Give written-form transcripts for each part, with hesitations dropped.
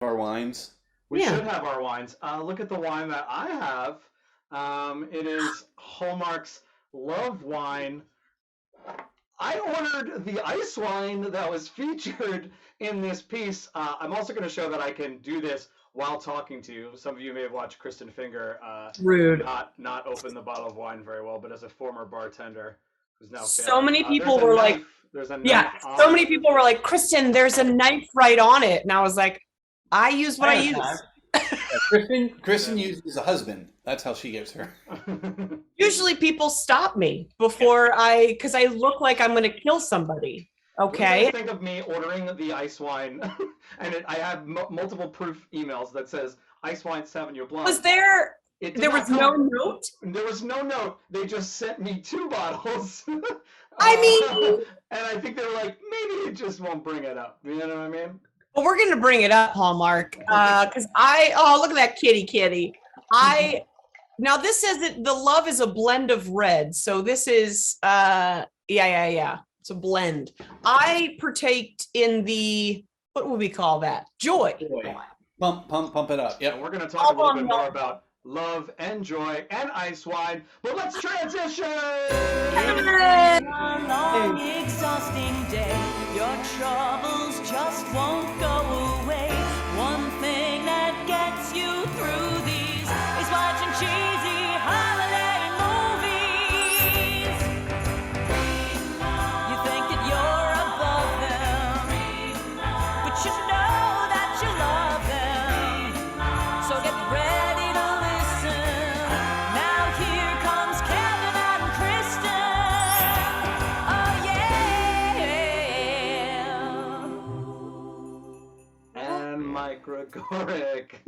our wines? We should have our wines. Look at the wine that I have. It is Hallmark's Love Wine. I ordered the ice wine that was featured in this piece. I'm also going to show that I can do this while talking to you. Some of you may have watched Kristin Finger Rude. not open the bottle of wine very well, but as a former bartender who's now so many people were like, there's a knife yeah, so many people were like, Kristin, there's a knife right on it. And I was like, I use what I use. Kristin uses a husband. That's how she gives her. Usually people stop me before because I look like I'm going to kill somebody. Okay. What do you think of me ordering the ice wine, and I have multiple proof emails that says ice wine Sauvignon Blanc. Was there? There was no note. There was no note. They just sent me 2 bottles. I mean, and I think they were like, maybe it just won't bring it up. You know what I mean? Well, we're going to bring it up, Hallmark, because look at that kitty. Now this says that the love is a blend of red. So this is, yeah. It's a blend. I partaked in the, what would we call that? Joy. Pump it up. Yeah. We're going to talk a little bit more about love and joy and ice wine, but let's transition. A long, exhausting day. Your troubles just won't go away. One thing that gets you through these is watching cheesy holiday movies. You think that you're above them, but you know that you love them. So get ready to listen. Now here comes Kevin and Kristin. Oh yeah. And Mike Gregoric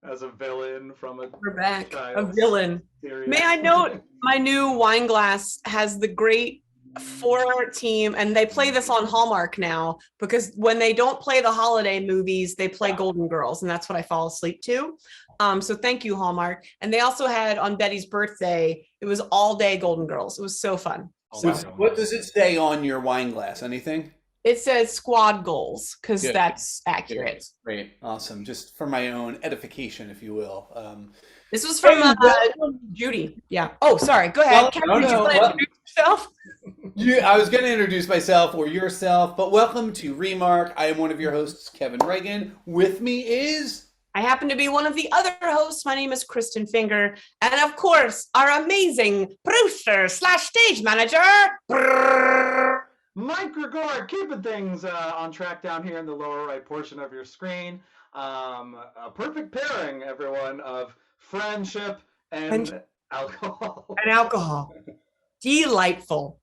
as a villain from a We're back. A villain. series. May I note my new wine glass has the great 4 team, and they play this on Hallmark now because when they don't play the holiday movies, they play Golden Girls, and that's what I fall asleep to. So thank you, Hallmark. And they also had on Betty's birthday, it was all day Golden Girls. It was so fun. What does it say on your wine glass? Anything? It says squad goals because that's accurate. Great. Awesome. Just for my own edification, if you will. This was from Judy. Yeah. Oh, sorry. Go ahead. Kevin, did you want to introduce yourself? I was going to introduce myself or yourself, but welcome to Remark. I am one of your hosts, Kevin Reagan. With me is... I happen to be one of the other hosts. My name is Kristin Finger. And of course, our amazing producer / stage manager, Mike Gregoric, keeping things on track down here in the lower right portion of your screen. A perfect pairing, everyone, of friendship and alcohol. And alcohol. Delightful.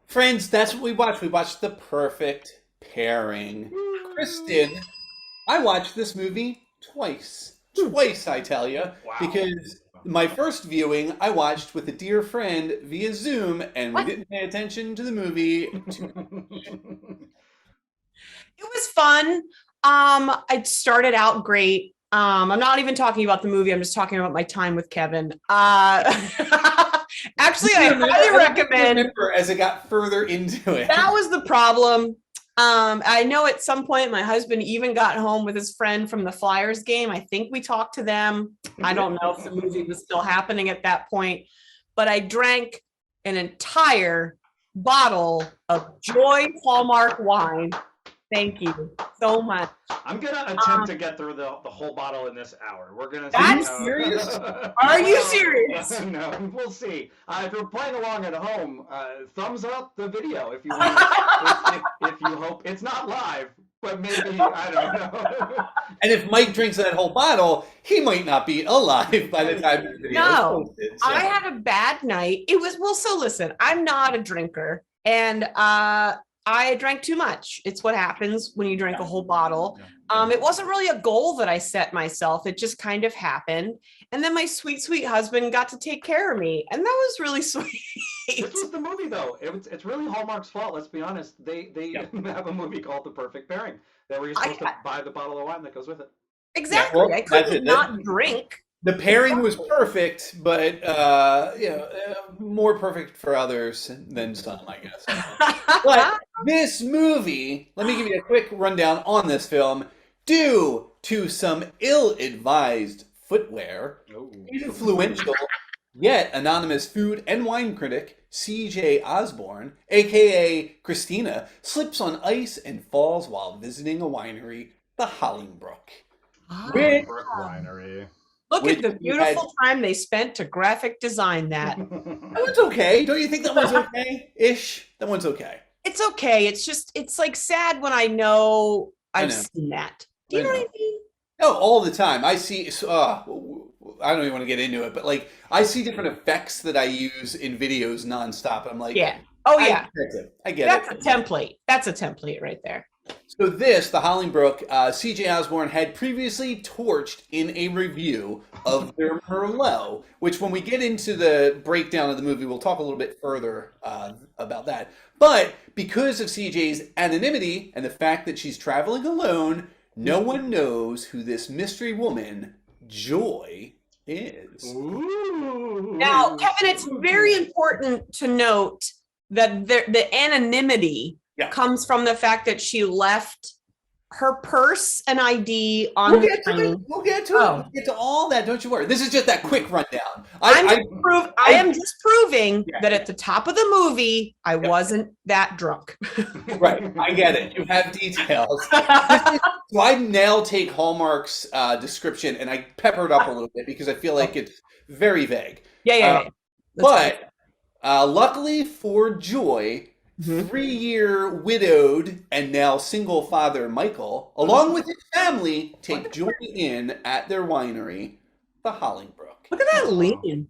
Friends, that's what we watched. We watched The Perfect Pairing. Kristin, I watched this movie twice. Twice, I tell you. Wow. Because my first viewing, I watched with a dear friend via Zoom, and we didn't pay attention to the movie. It was fun. It started out great. I'm not even talking about the movie. I'm just talking about my time with Kevin. Actually, I highly recommend. As it got further into it. That was the problem. I know at some point my husband even got home with his friend from the Flyers game. I think we talked to them. I don't know if the movie was still happening at that point, but I drank an entire bottle of Joy Hallmark wine. Thank you so much. I'm going to attempt to get through the whole bottle in this hour. We're going to see. That's serious? Are you serious? No, we'll see. If you're playing along at home, thumbs up the video if you if you hope it's not live, but maybe, I don't know. And if Mike drinks that whole bottle, he might not be alive by the time the video is posted. So. I had a bad night. So listen, I'm not a drinker, and I drank too much. It's what happens when you drink a whole bottle. It wasn't really a goal that I set myself. It just kind of happened. And then my sweet, sweet husband got to take care of me. And that was really sweet. This was the movie, though. It's really Hallmark's fault. Let's be honest. They have a movie called The Perfect Pairing that where you're supposed to buy the bottle of wine that goes with it. Exactly. Yeah, well, I couldn't not drink. The pairing was perfect, but more perfect for others than some, I guess. But this movie, let me give you a quick rundown on this film, Due to some ill-advised footwear, influential yet anonymous food and wine critic C.J. Osborne, aka Kristina, slips on ice and falls while visiting a winery, the Hollingbrook. Which- Brook Winery. Look Which at the you beautiful time they spent to graphic design that. That one's okay. Don't you think that one's okay-ish? That one's okay. It's okay. It's like sad when I know I've know. seen that. Do you know what I mean? No, all the time. I see. I don't even want to get into it, but like I see different effects that I use in videos nonstop. I'm like, Yeah. Oh yeah. I get That's it. a template. That's a template right there. So this, the Hollingbrook, C.J. Osborne had previously torched in a review of their Merlot, which when we get into the breakdown of the movie, we'll talk a little bit further about that. But because of C.J.'s anonymity and the fact that she's traveling alone, no one knows who this mystery woman, Joy, is. Ooh. Now, Kevin, it's very important to note that the anonymity comes from the fact that she left her purse and ID on We'll the get to it. plane. We'll get to it. We'll get to all that. Don't you worry. This is just that quick rundown. I am just proving that at the top of the movie, I wasn't that drunk. Right. I get it. You have details. So I now take Hallmark's description and I pepper it up a little bit because I feel like it's very vague. Yeah. But luckily for Joy, 3-year widowed and now single father Michael, along with his family, take Joy in at their winery, the Hollingbrook. Look at that lean.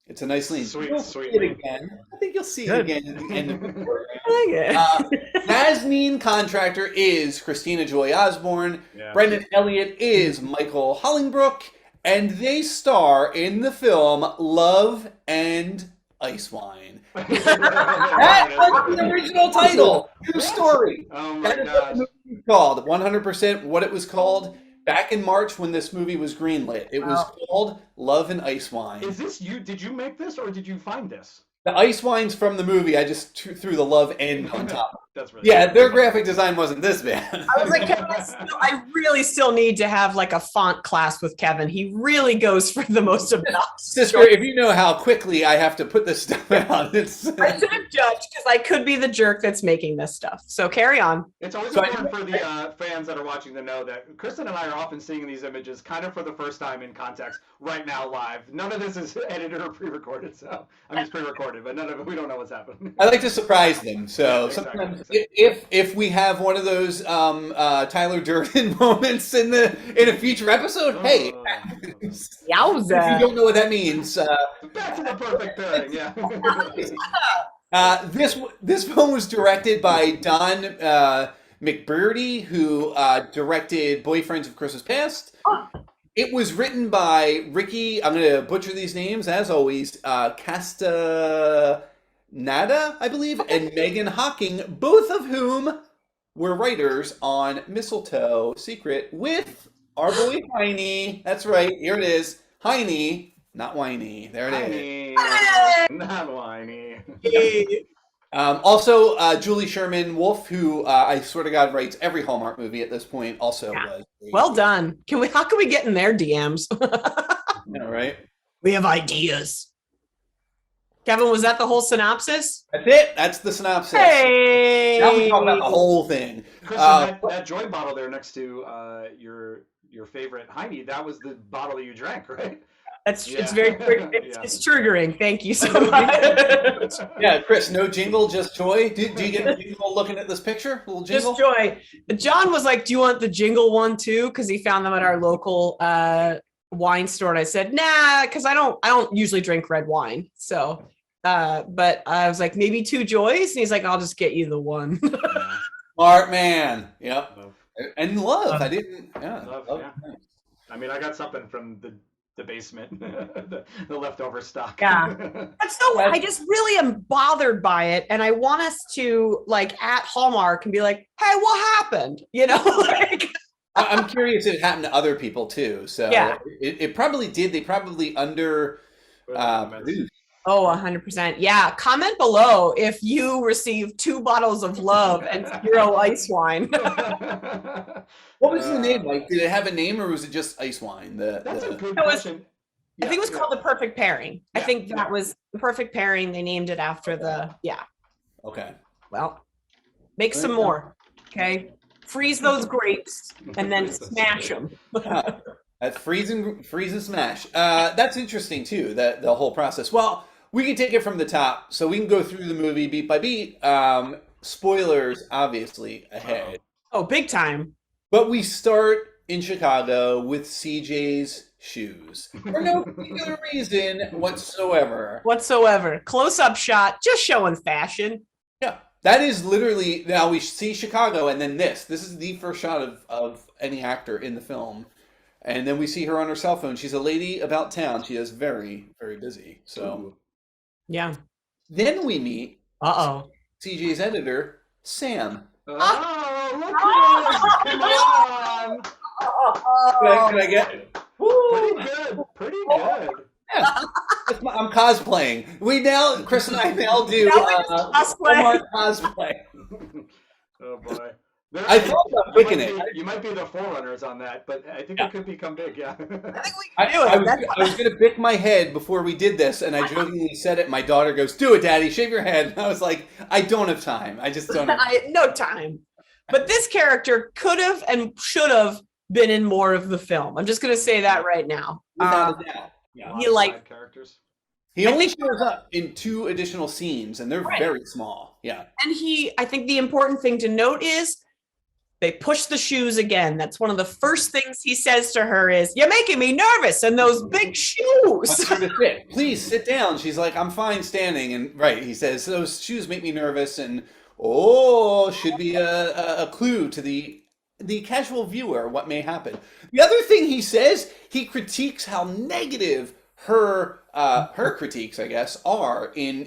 It's a nice lean. Sweet, You'll sweet see it lean. again. I think you'll see Good. it again at the end of the program. I like it. Nazneen Contractor is Kristina Joy Osborne. Yeah. Brennan Elliott is Michael Hollingbrook. And they star in the film Love and Ice Wine. That was the original title. True story. Oh my That is what gosh. the movie was called. 100% what it was called back in March when this movie was greenlit. It was called Love and Ice Wine. Is this you? Did you make this or did you find this? The ice wine's from the movie. I just threw the love end on top. That's really Yeah, their graphic design wasn't this bad. I was like, Kevin, I really still need to have like a font class with Kevin. He really goes for the most obnoxious. Sister, if you know how quickly I have to put this stuff out, it's I should have judged because I could be the jerk that's making this stuff. So carry on. It's always So important for the fans that are watching to know that Kristin and I are often seeing these images kind of for the first time in context right now live. None of this is edited or pre-recorded, so I mean it's pre-recorded, but none of it, we don't know what's happening. I like to surprise them. So Yeah, exactly, sometimes, exactly. if we have one of those Tyler Durden moments in a future episode, hey, if you Yowza. don't know what that means, Back to the perfect pairing, yeah. this film was directed by Don McBrearty, who directed Boyfriends of Christmas Past. It was written by Rickie, I'm going to butcher these names, as always, Castaneda, I believe, and Megan Hocking, both of whom were writers on Mistletoe Secret with our boy Heine. That's right, here it is. Heine, not whiny. There it is. Whiny, not whiny. Also, Julie Sherman Wolfe, who I swear to God writes every Hallmark movie at this point, also was. Well done. How can we get in their DMs? All right. We have ideas. Kevin, was that the whole synopsis? That's it. That's the synopsis. Hey. Now we talk about the whole thing. Kristin, that joy bottle there next to your favorite Heine, that was the bottle that you drank, right? It's Yeah. very Yeah. it's triggering. Thank you so much. Yeah, Chris, no jingle, just joy. Do you get a jingle looking at this picture? A little jingle? Just joy. John was like, "Do you want the jingle one too?" Because he found them at our local wine store, and I said, "Nah," because I don't usually drink red wine. So, but I was like, maybe 2 joys, and he's like, "I'll just get you the one." Smart man. Yep. Love. And love. I didn't. Yeah. Love, love. yeah. I mean, I got something from the basement, the leftover stock. Yeah. But so I just really am bothered by it, and I want us to like at Hallmark and be like, "Hey, what happened?" You know, like. I'm curious if it happened to other people too. So Yeah. it probably did. They probably produced. Oh, 100%. Yeah. Comment below if you received 2 bottles of love and 0 ice wine. What was the name? Like, did it have a name or was it just ice wine? That's a good That was- question. I think it was called The Perfect Pairing. I Yeah, think that was The Perfect Pairing. They named it after Okay. well, make some more. Okay. Freeze those grapes and then smash them. That's freeze and smash. That's interesting too. That the whole process. Well, we can take it from the top, so we can go through the movie beat by beat. Spoilers, obviously, ahead. Oh, big time. But we start in Chicago with CJ's shoes for no particular reason whatsoever. Close up shot, just showing fashion. Yeah, that is literally, now we see Chicago and then this is the first shot of any actor in the film. And then we see her on her cell phone. She's a lady about town. She is very, very busy. So Yeah. then we meet CJ's editor, Sam. Oh, look at this! Come on! Can I get? Pretty good. Yeah. I'm cosplaying. Chris and I now do Hallmark cosplay. Oh boy. I thought about picking it. You might be the forerunners on that, but I think it could become big, yeah. I was going to pick my head before we did this, and I jokingly said it. My daughter goes, "Do it, Daddy, shave your head." And I was like, I don't have time. I just don't have time. No time. But this character could have and should have been in more of the film. I'm just going to say that right now. Without a doubt. Yeah. Characters. He only shows up in 2 additional scenes, and they're very small. Yeah. And I think the important thing to note is they push the shoes again. That's one of the first things he says to her is, "You're making me nervous in those big shoes." Please sit down. She's like, "I'm fine standing." And he says, "Those shoes make me nervous." And should be a clue to the casual viewer what may happen. The other thing he says, he critiques how negative her critiques, I guess, are in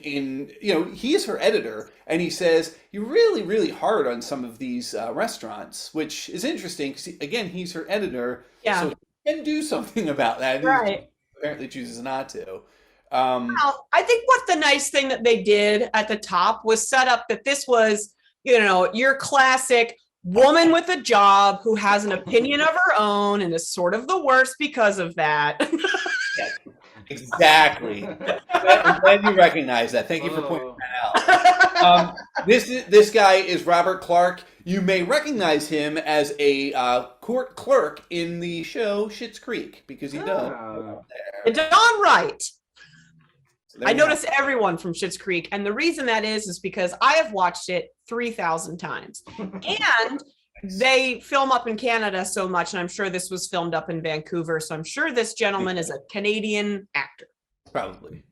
he is her editor, and he says you're really, really hard on some of these restaurants, which is interesting because again, he's her editor, so he can do something about that. Right. He apparently chooses not to. Well, I think what the nice thing that they did at the top was set up that this was, your classic woman with a job who has an opinion of her own and is sort of the worst because of that. Exactly. I'm glad you recognize that. Thank you for pointing that out. This guy is Robert Clark. You may recognize him as a court clerk in the show Schitt's Creek because he does. You're darn right. I notice everyone from Schitt's Creek, and the reason that is because I have watched it 3,000 times, and they film up in Canada so much, and I'm sure this was filmed up in Vancouver, so I'm sure this gentleman is a Canadian actor. Probably.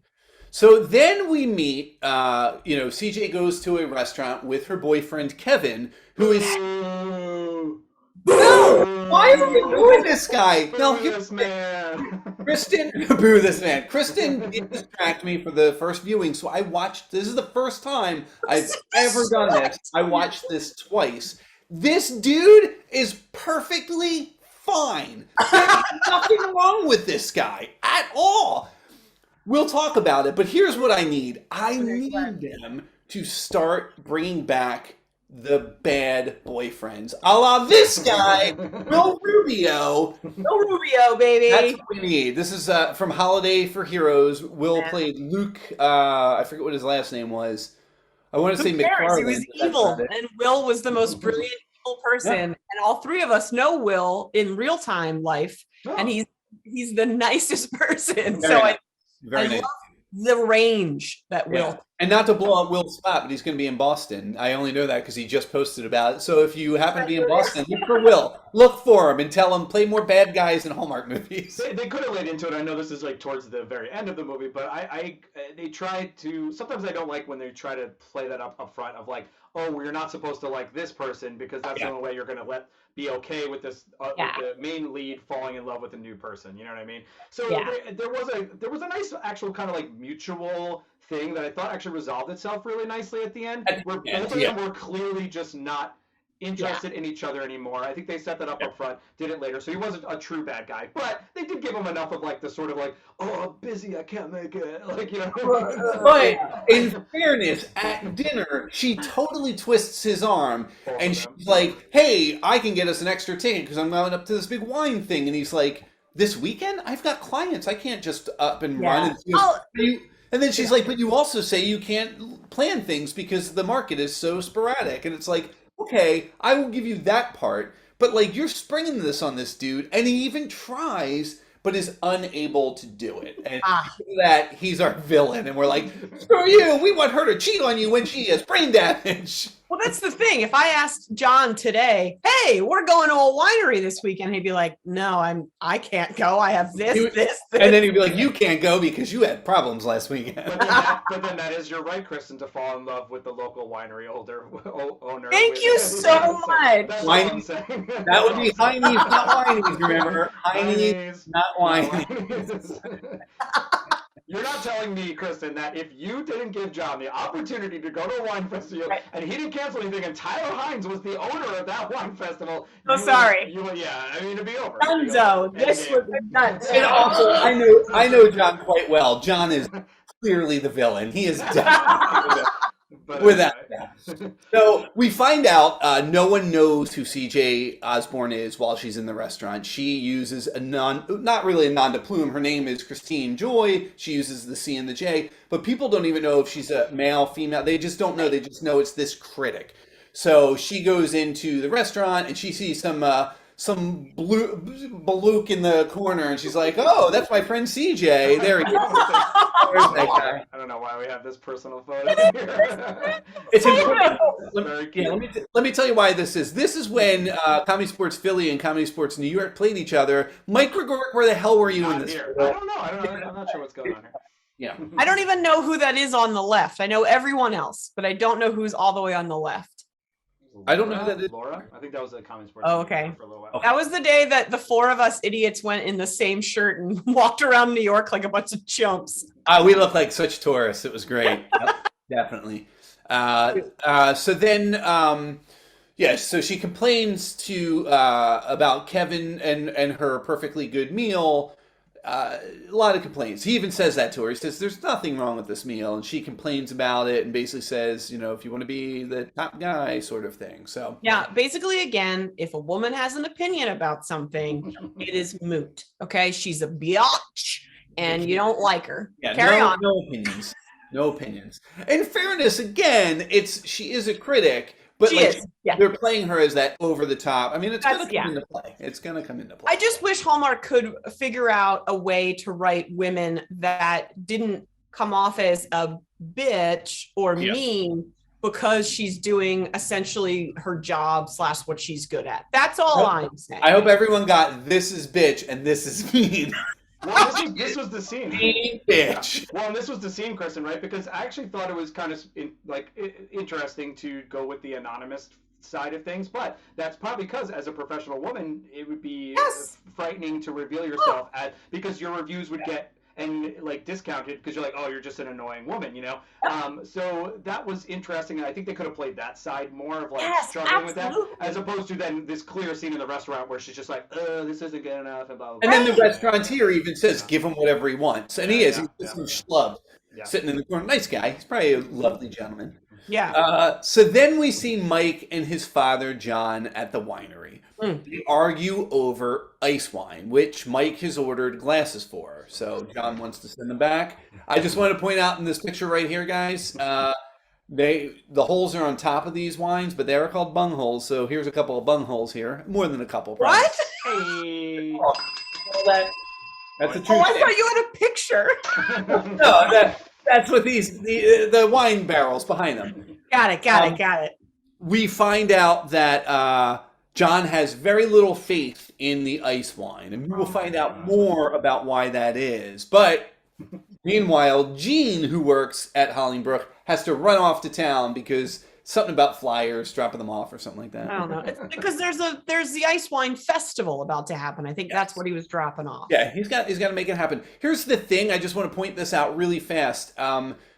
So then we meet, CJ goes to a restaurant with her boyfriend, Kevin, who is... No! Why are you doing this guy? No, this man. Kristin, boo this man. Kristin did distract me for the first viewing, so I watched, this is the first time I've ever done this. I watched this twice. This dude is perfectly fine. There's nothing wrong with this guy at all. We'll talk about it, but here's what I need. I need them to start bringing back the bad boyfriends, a la this guy, Will Rubio. Will Rubio, baby. That's what we need. This is from Holiday for Heroes. Will played Luke. I forget what his last name was. I want to say McFarlane. He was evil, and Will was the most brilliant evil person. Yeah. And all 3 of us know Will in real time life, and he's the nicest person. I nice. love the range that Will. And not to blow up Will's spot, but he's going to be in Boston. I only know that because he just posted about it. So if you happen to be in Boston, look for Will. Look for him and tell him play more bad guys in Hallmark movies. They could have laid into it. I know this is like towards the very end of the movie, but they tried to. Sometimes I don't like when they try to play that up front of like, oh, well, you're not supposed to like this person because that's the only way you're going to be okay with this with the main lead falling in love with a new person. You know what I mean? So there was a nice actual kind of like mutual thing that I thought actually resolved itself really nicely at the end, where both of them were clearly just not interested in each other anymore. I think they set that up front, did it later, so he wasn't a true bad guy. But they did give him enough of like the sort of like, oh, I'm busy, I can't make it, like, you know. But in fairness, at dinner, she totally twists his arm, and she's like, "Hey, I can get us an extra ticket because I'm going up to this big wine thing." And he's like, "This weekend, I've got clients. I can't just up and run." And, she goes, and then she's like, "But you also say you can't plan things because the market is so sporadic." And it's like, okay, I will give you that part, but like you're springing this on this dude, and he even tries, but is unable to do it. And that he's our villain, and we're like, screw you, we want her to cheat on you when she has brain damage. Well, that's the thing. If I asked John today, hey, we're going to a winery this weekend, he'd be like, no, I can't go. I have this. And then he'd be like, you can't go because you had problems last weekend. But then that is, you're right, Kristin, to fall in love with the local winery owner. Thank you so much. That's what I'm saying. That would be Heine's, not Wineys, remember? Heine's, not Wineys. You're not telling me, Kristin, that if you didn't give John the opportunity to go to a wine festival and he didn't cancel anything, and Tyler Hines was the owner of that wine festival, sorry. It'd be over. Dunzo, this was nuts. And also, I know John quite well. John is clearly the villain. He is definitely without that. So we find out no one knows who CJ Osborne is while she's in the restaurant. She uses not really a nom de plume. Her name is Christine Joy. She uses the C and the J, but people don't even know if she's a male, female. They just don't know. They just know it's this critic. So she goes into the restaurant and she sees some Baluch in the corner, and she's like, "Oh, that's my friend CJ." There he is. There's that guy. I don't know why we have this personal photo here. It's important. Let me tell you why this is. This is when Comedy Sports Philly and Comedy Sports New York played each other. Mike Gregoric, where the hell were you in this? I don't know. I'm not sure what's going on here. Yeah. I don't even know who that is on the left. I know everyone else, but I don't know who's all the way on the left. I don't know who that is. Laura? I think that was a Comedy Sports. Oh, okay. For a little while. Okay. That was the day that the four of us idiots went in the same shirt and walked around New York like a bunch of chumps. We looked like such tourists. It was great. Yep, definitely. So then, so she complains to about Kevin and her perfectly good meal. A lot of complaints. He even says that to her. He says, "There's nothing wrong with this meal," and she complains about it and basically says, if you want to be the top guy, sort of thing. So yeah, basically, again, if a woman has an opinion about something, it is moot. Okay, she's a biatch, and you don't like her. Yeah, Carry on. No opinions. No opinions. In fairness, again, she is a critic. But they're playing her as that over the top. I mean, it's going to come into play. It's going to come into play. I just wish Hallmark could figure out a way to write women that didn't come off as a bitch or mean because she's doing essentially her job / what she's good at. That's all I'm saying. I hope everyone got this is bitch and this is mean. Well, this was the scene. Bitch. Well, and this was the scene, Kristin, right? Because I actually thought it was kind of interesting to go with the anonymous side of things, but that's probably because as a professional woman, it would be frightening to reveal yourself because your reviews would get discounted because you're like, oh, you're just an annoying woman, so that was interesting, and I think they could have played that side more of struggling with that, as opposed to then this clear scene in the restaurant where she's just like, this isn't good enough, and blah, blah, blah. And then the restaurateur even says, give him whatever he wants, and he is. He's just some schlub sitting in the corner. Nice guy. He's probably a lovely gentleman. Yeah. So then we see Mike and his father, John, at the winery. They argue over ice wine, which Mike has ordered glasses for. So John wants to send them back. I just want to point out in this picture right here, guys, the holes are on top of these wines, but they are called bung holes. So here's a couple of bung holes here. More than a couple. Probably. What? Hey. That's a true I thought you had a picture. No, that's what the wine barrels behind them. Got it. We find out that John has very little faith in the ice wine, and we will find out more about why that is. But meanwhile, Jean, who works at Hollingbrook, has to run off to town because something about flyers, dropping them off or something like that. I don't know. It's because there's the ice wine festival about to happen. I think that's what he was dropping off. Yeah, he's got to make it happen. Here's the thing. I just want to point this out really fast.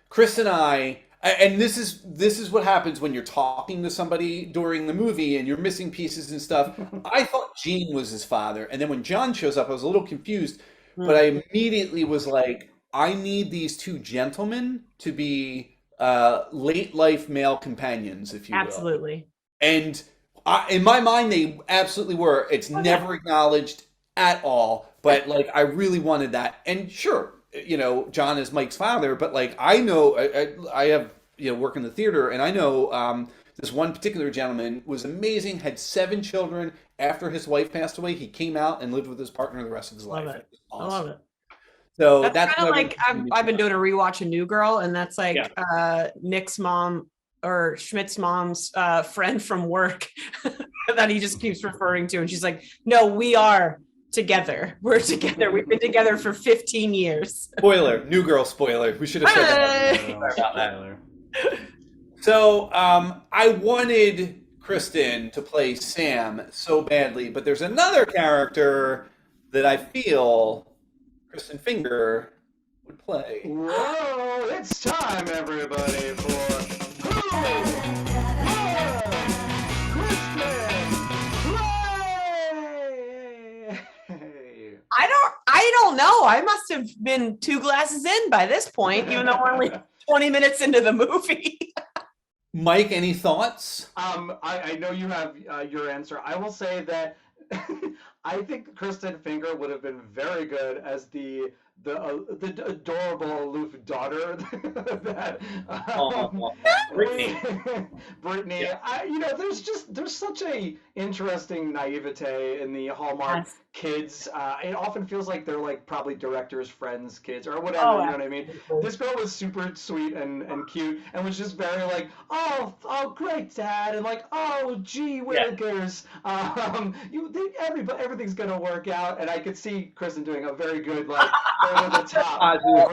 Chris and I And this is what happens when you're talking to somebody during the movie and you're missing pieces and stuff. I thought Gene was his father, and then when John shows up, I was a little confused, but I immediately was like, I need these two gentlemen to be late life male companions, if you will. Absolutely. And in my mind, they absolutely were. It's never acknowledged at all, but like I really wanted that. And sure, John is Mike's father, but like I know I have work in the theater, and I know this one particular gentleman was amazing. Had 7 children. After his wife passed away, he came out and lived with his partner the rest of his life. Love it. Awesome. I love it. So that's kind of like I've been doing a rewatch of New Girl, and that's like Nick's mom or Schmidt's mom's friend from work that he just keeps referring to, and she's like, "No, we are together. We're together. We've been together for 15 years." Spoiler, New Girl spoiler. We should have said that. About that. So I wanted Kristin to play Sam so badly, but there's another character that I feel Kristin Finger would play. Whoa, it's time, everybody, for Who Would Kristin Play? I don't know. I must have been 2 glasses in by this point, even though we're only 20 minutes into the movie. Mike, any thoughts? I know you have your answer. I will say that I think Kristin Finger would have been very good as the adorable aloof daughter that Brittany. Yeah. There's such a interesting naivete in the Hallmark kids. It often feels like they're like probably directors' friends' kids or whatever. You know what I mean? This girl was super sweet and cute and was just very like, oh great, Dad, and like, oh gee willikers, everything's gonna work out. And I could see Kristin doing a very good like over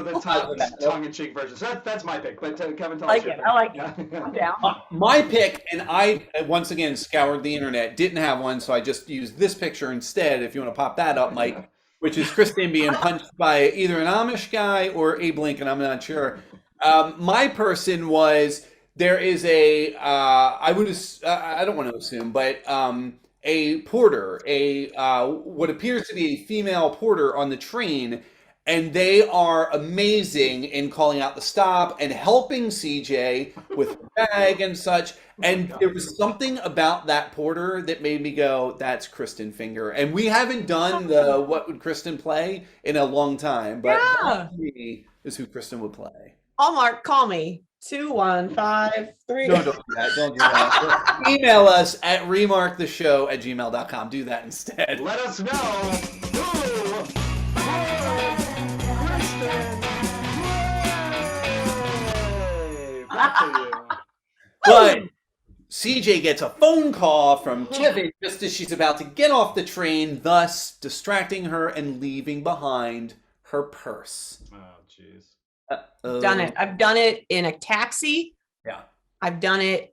the top tongue-in-cheek version. So that's my pick. But Kevin, tell us your pick. I like it. I'm down. My pick, and I once again scoured the internet, didn't have one, so I just used this picture instead. If you want to pop that up, Mike, which is Kristin being punched by either an Amish guy or Abe Lincoln. I'm not sure. My person was there is a I don't want to assume, but a porter, what appears to be a female porter on the train. And they are amazing in calling out the stop and helping CJ with her bag and such. And there was something about that porter that made me go, that's Kristin Finger. And we haven't done the What Would Kristin Play in a long time. But that to me is who Kristin would play. Hallmark, call me. 2153. No, don't do that. Don't do that. Email us at remarktheshow@gmail.com. Do that instead. Let us know who would Kristin play. Back to you. But CJ gets a phone call from Kevin just as she's about to get off the train, thus distracting her and leaving behind her purse. Oh, jeez. Done it. I've done it in a taxi. Yeah. I've done it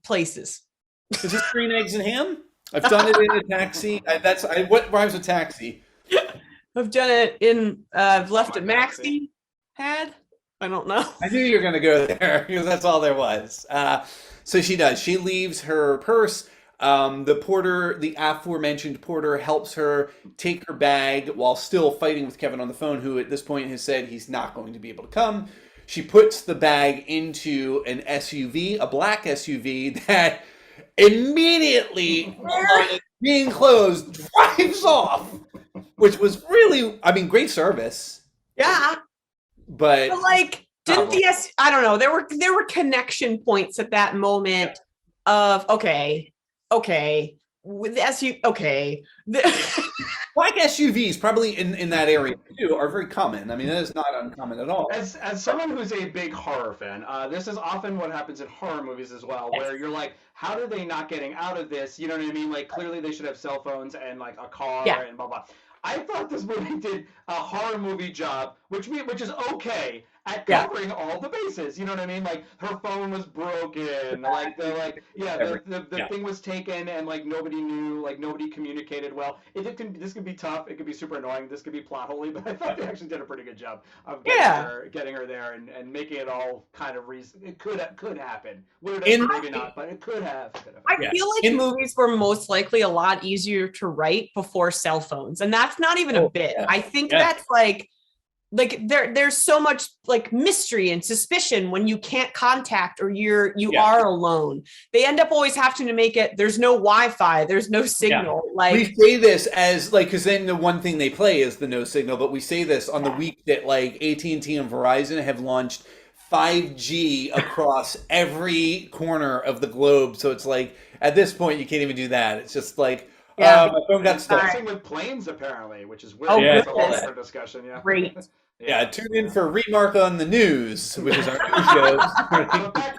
places. Is this green eggs and ham? I've done it in a taxi. What rhymes with taxi? I've done it in I've left a maxi pad. I don't know. I knew you were going to go there because that's all there was. So she does. She leaves her purse. The porter, the aforementioned porter, helps her take her bag while still fighting with Kevin on the phone, who at this point has said he's not going to be able to come. She puts the bag into an SUV, a black SUV, that immediately, being closed, drives off, which was really, great service. Yeah. But like, didn't I don't know, there were connection points at that moment of, okay, with the SUV, black SUVs probably in that area too are very common. That is not uncommon at all. As someone who's a big horror fan, this is often what happens in horror movies as well, where you're like, how are they not getting out of this? You know what I mean? Like, clearly they should have cell phones and like a car and blah blah. I thought this movie did a horror movie job, which is okay at covering all the bases. You know what I mean? Like, her phone was broken. Like the thing was taken and like nobody knew, like nobody communicated well. This could be tough. It could be super annoying. This could be plot holy. But I thought they actually did a pretty good job of Yeah. getting her there and making it all kind of reason. It could happen. Would it In- have? Maybe not, but it could have. I Yeah. feel like In- movies were most likely a lot easier to write before cell phones, and that's not even a bit. yeah. I think Yeah. that's like there's so much like mystery and suspicion when you can't contact or you Yeah. are alone. They end up always having to make it. There's no Wi-Fi. There's no signal. Like we say this as like, because then the one thing they play is the no signal, but we say this on the week that like AT&T and Verizon have launched 5G across every corner of the globe. So it's like, at this point, you can't even do that. It's just like, Yeah. my phone got stuck. Messing with planes apparently, which is weird. Oh, That's a whole goodness. different discussion. Yeah. Great. Yeah, tune in for Remark on the News, which is our new show.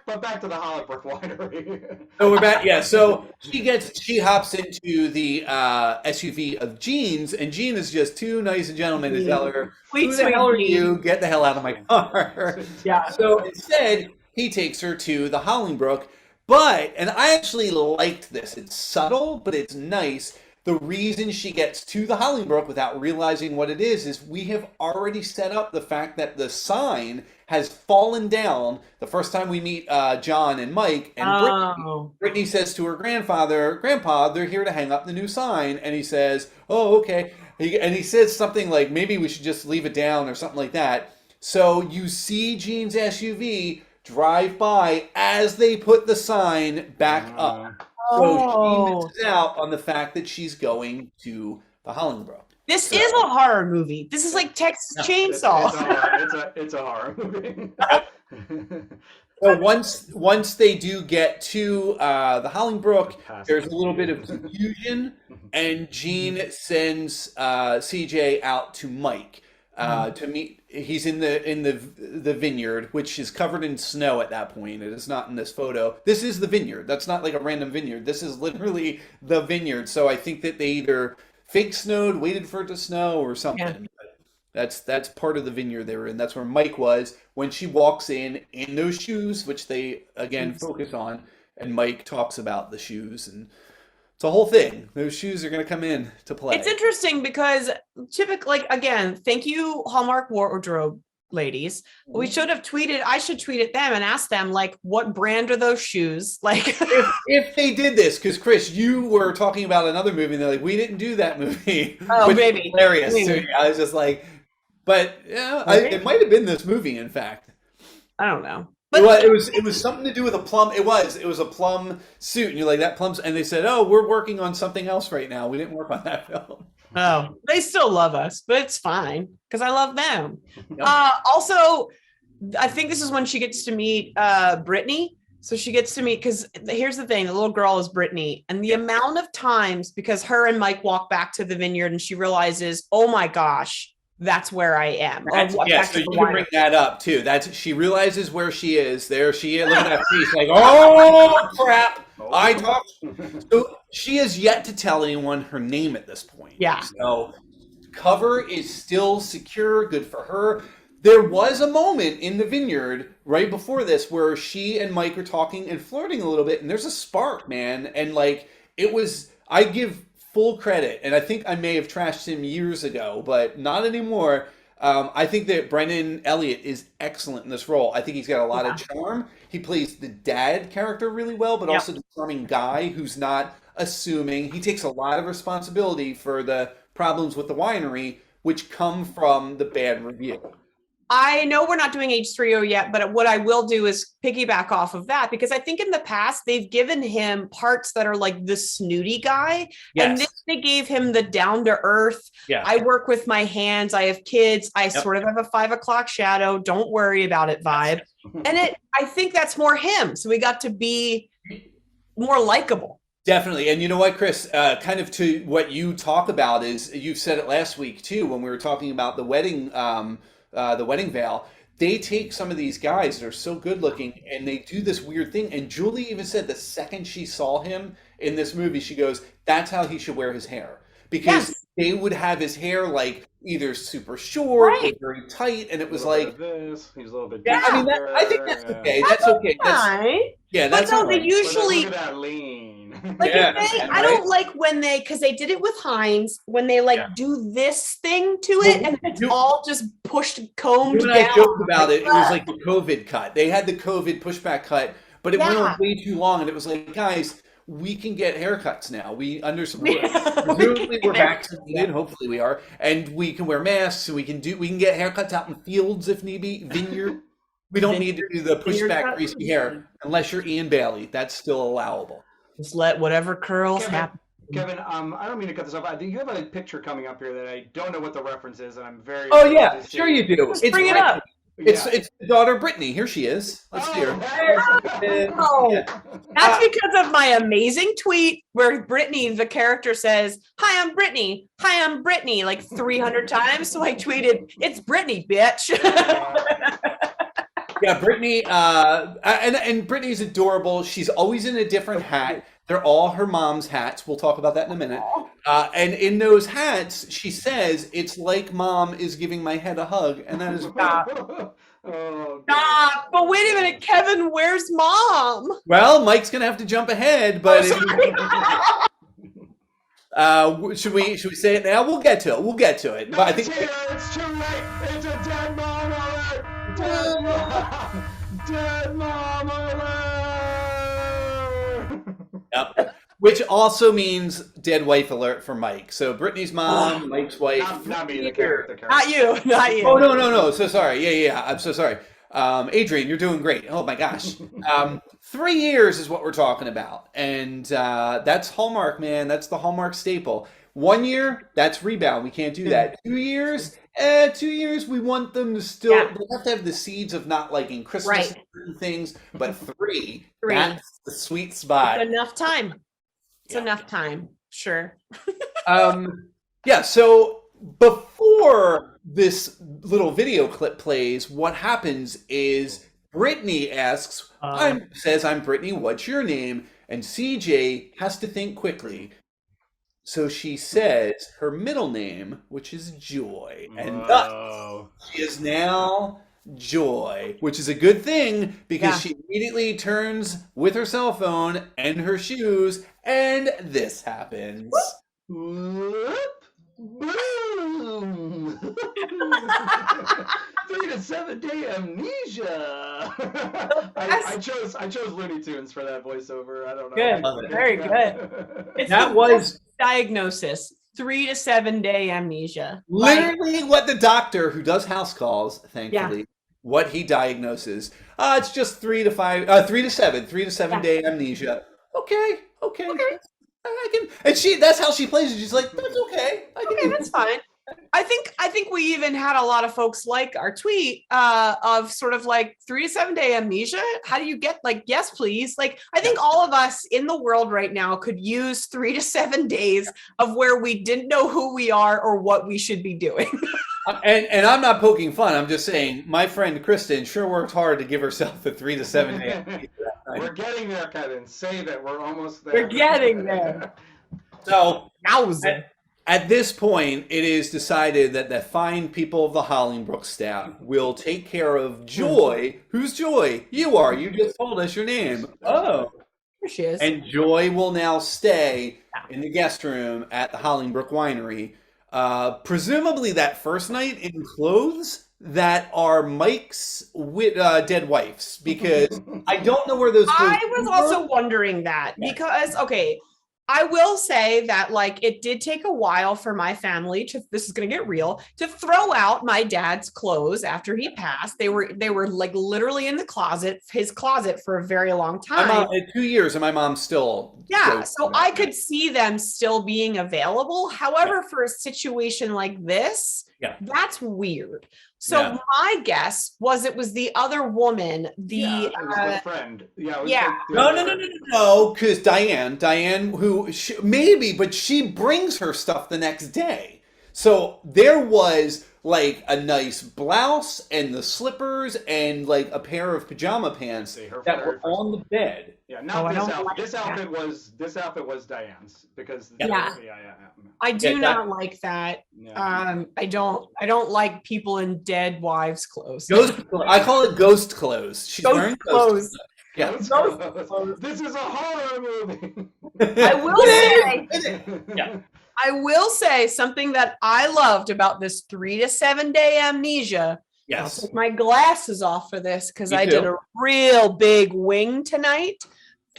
but back to the Hollywood Winery. So we're back. Yeah, so she hops into the SUV of Jean's, and Jean is just too nice a gentleman to tell her, Sweet, "Who the hell are sweet you? Get the hell out of my car." Yeah. So instead, he takes her to the Hollingbrook. But, and I actually liked this. It's subtle, but it's nice. The reason she gets to the Hollingbrook without realizing what it is we have already set up the fact that the sign has fallen down the first time we meet John and Mike. And Brittany says to her Grandpa, they're here to hang up the new sign. And he says, oh, okay. And he says something like, maybe we should just leave it down or something like that. So you see Jean's SUV drive by as they put the sign back up. So she misses out on the fact that she's going to the Hollingbrook. This is a horror movie. This is like Texas Chainsaw. It's a horror movie. So once they do get to the Hollingbrook, there's a little bit of confusion, and Jean sends CJ out to Mike to meet. He's in the vineyard, which is covered in snow at that point. It is not in this photo. This is the vineyard. That's not like a random vineyard. This is literally the vineyard. So I think that they either fake snowed, waited for it to snow, or something. Yeah. That's part of the vineyard they were in. That's where Mike was when she walks in those shoes, which they again focus on. And Mike talks about the shoes, and it's a whole thing. Those shoes are going to come in to play. It's interesting because typically, like, again, thank you, Hallmark Wardrobe ladies. We should have tweeted. I should tweet at them and ask them, like, what brand are those shoes? Like, if they did this, because Chris, you were talking about another movie, and they're like, we didn't do that movie. Oh, which maybe. is hilarious. Maybe. So I was just like, but yeah, it might have been this movie, in fact. I don't know. But it was something to do with a plum. It was a plum suit, and you're like, that plum's, and they said, oh, we're working on something else right now. We didn't work on that film. Oh, they still love us, but it's fine because I love them. Yep. Also, I think this is when she gets to meet Brittany. So she gets to meet, because here's the thing, the little girl is Brittany, and the amount of times, because her and Mike walk back to the vineyard and she realizes, oh my gosh, that's where I am. So you can bring that up too. She realizes where she is. There she is. Look at that face, like, oh crap! I talked. So she has yet to tell anyone her name at this point. Yeah. So cover is still secure. Good for her. There was a moment in the vineyard right before this where she and Mike are talking and flirting a little bit, and there's a spark, man. And like, it was. I give full credit, and I think I may have trashed him years ago, but not anymore. I think that Brennan Elliott is excellent in this role. I think he's got a lot of charm. He plays the dad character really well, but also the charming guy who's not assuming. He takes a lot of responsibility for the problems with the winery, which come from the bad review. I know we're not doing H3O yet, but what I will do is piggyback off of that, because I think in the past they've given him parts that are like the snooty guy. Yes. And this, they gave him the down to earth. Yeah. I work with my hands. I have kids. I sort of have a 5 o'clock shadow. Don't worry about it vibe. And I think that's more him. So we got to be more likable. Definitely. And you know what, Chris, kind of to what you talk about is, you said it last week too, when we were talking about the wedding veil. They take some of these guys that are so good looking and they do this weird thing. And Julie even said the second she saw him in this movie, she goes, that's how he should wear his hair. Because they would have his hair like either super short or very tight. And it was like, this. He's a little bit. Yeah, I mean, I think that's okay. That's okay. That's okay. That's no, all right. they usually. Look at that lean. Like Yeah, if they, I right? don't like when they, because they did it with Heinz, when they like Yeah. do this thing to it Well, and it's you- all just pushed, combed You and I down. joked about it. It was ugh. like the COVID cut. They had the COVID pushback cut, but it went Yeah. on way too long. And it was like, guys, we can get haircuts now. Presumably We we're can- vaccinated. Hopefully we are, and we can wear masks. And we can get haircuts out in fields if need be. Vineyard. We don't need to do the Vineyard pushback cut? greasy hair unless you're Ian Bailey. That's still allowable. Just let whatever curls Kevin, happen. Kevin, I don't mean to cut this off. I think you have a picture coming up here that I don't know what the reference is, and I'm very. Oh interested yeah, to see. sure you do. Just bring it up. It's Yeah. the daughter Brittany. Here she is. Let's see her. Oh. Yeah. That's because of my amazing tweet where Brittany, the character, says, "Hi, I'm Brittany. Hi, I'm Brittany," like 300 times. So I tweeted, "It's Brittany, bitch." Yeah, Brittany, and Brittany's adorable. She's always in a different hat. They're all her mom's hats. We'll talk about that in a minute. And in those hats, she says, "It's like mom is giving my head a hug," and that is. Stop. Oh, Stop. But wait a minute, Kevin, where's mom? Well, Mike's gonna have to jump ahead, but should we say it now? We'll get to it. We'll get to it. But I think. It's too late. It's a dead mom alert. Dead mom. Dead mom alert. Yep. Which also means dead wife alert for Mike. So Brittany's mom, Mike's wife. Not me, the character. Not you. Not you. Oh no. So sorry. Yeah. I'm so sorry. Adrian, you're doing great. Oh my gosh. 3 years is what we're talking about, and that's Hallmark, man. That's the Hallmark staple. 1 year, that's Rebound. We can't do that. 2 years, 2 years. We want them to still. Yeah. They have to have the seeds of not liking Christmas Right. and certain things, but three. Three. That's the sweet spot. It's enough time. It's Yeah. enough time. Sure. Yeah, so before this little video clip plays, what happens is Brittany asks, says, "I'm Brittany, what's your name?" And CJ has to think quickly. So she says her middle name, which is Joy. And thus she is now Joy, which is a good thing because Yeah. she immediately turns with her cell phone and her shoes, and this happens. Whoop. Boom. 3 to 7 day amnesia. I chose Looney Tunes for that voiceover. I don't know. Good. Love it. Very good. It's That the was best diagnosis. 3 to 7 day amnesia. literally what the doctor who does house calls, thankfully, what he diagnoses. It's just 3 to 7 Yeah. day amnesia. Okay. I can, and that's how she plays it. She's like, that's okay. I can Okay, do that's fine. I think we even had a lot of folks like our tweet of sort of like 3 to 7 day amnesia. How do you get like, yes, please? Like, I think all of us in the world right now could use 3 to 7 days of where we didn't know who we are or what we should be doing. And I'm not poking fun. I'm just saying my friend Kristin sure worked hard to give herself a 3 to 7 day amnesia. We're getting there, Kevin. Save it. We're almost there. We're getting there. So Yowza. at this point, it is decided that the fine people of the Hollingbrook staff will take care of Joy. Who's Joy? You are. You just told us your name. Oh. Here she is. And Joy will now stay in the guest room at the Hollingbrook Winery. Presumably that first night in clothes that are Mike's dead wife's, because I don't know where those clothes I was also wondering that because, okay, I will say that like it did take a while for my family to, this is going to get real, to throw out my dad's clothes after he passed. They were like literally in his closet for a very long My time. mom, 2 years and my mom still Yeah, goes so to I that. could see them still being available. However, for a situation like this, Yeah. that's weird. So Yeah. my guess was it was the other woman, Yeah, it was the friend. Yeah. It was yeah. like the No, because Diane, who but she brings her stuff the next day. So there was like a nice blouse and the slippers and like a pair of pajama pants See, her that very were on the bed. Yeah, Oh, not I this don't outfit. like This that. outfit was Diane's because Yeah. yeah. I do Yeah, not like that. Yeah. I don't like people in dead wives' clothes. I call it ghost clothes. She's Ghost wearing clothes. Yeah. This is a horror movie. I will say, Yeah. I will say something that I loved about this 3 to 7 day amnesia. I'll Yes. take my glasses off for this because Me I too. did a real big wing tonight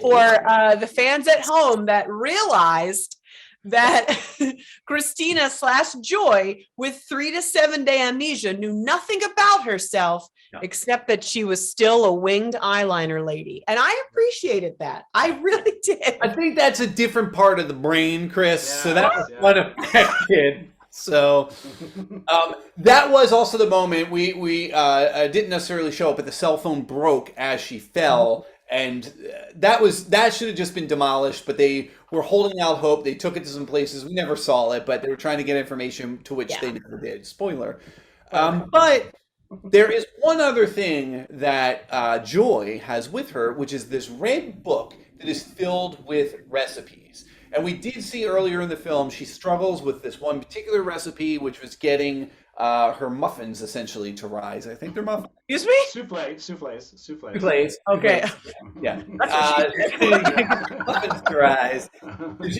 for the fans at home that realized that Christina / Joy with 3 to 7 day amnesia knew nothing about herself No. except that she was still a winged eyeliner lady. And I appreciated that. I really did. I think that's a different part of the brain, Chris. So that was Yeah. unaffected. So that was also the moment we didn't necessarily show up, but the cell phone broke as she fell, and that should have just been demolished. But they were holding out hope. They took it to some places. We never saw it, but they were trying to get information to which they never did. Spoiler. But there is one other thing that Joy has with her, which is this red book that is filled with recipes. And we did see earlier in the film, she struggles with this one particular recipe, which was getting her muffins essentially to rise. I think they're muffins. Excuse me? Souffles. Okay. Yeah. Muffins to rise.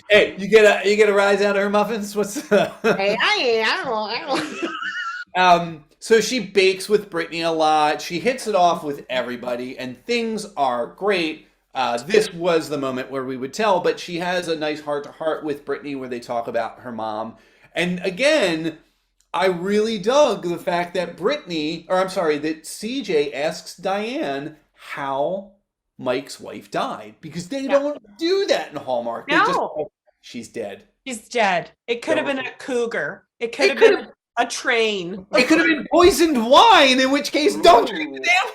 Hey, you get a rise out of her muffins? What's Hey, I don't know. So she bakes with Brittany a lot. She hits it off with everybody, and things are great. This was the moment where we would tell, but she has a nice heart-to-heart with Brittany where they talk about her mom. And again, I really dug the fact that that CJ asks Diane how Mike's wife died, because they don't do that in Hallmark. They just, she's dead. She's dead. It could have been a cougar. It could have been a train. It could have been poisoned wine, in which case, don't drink the damn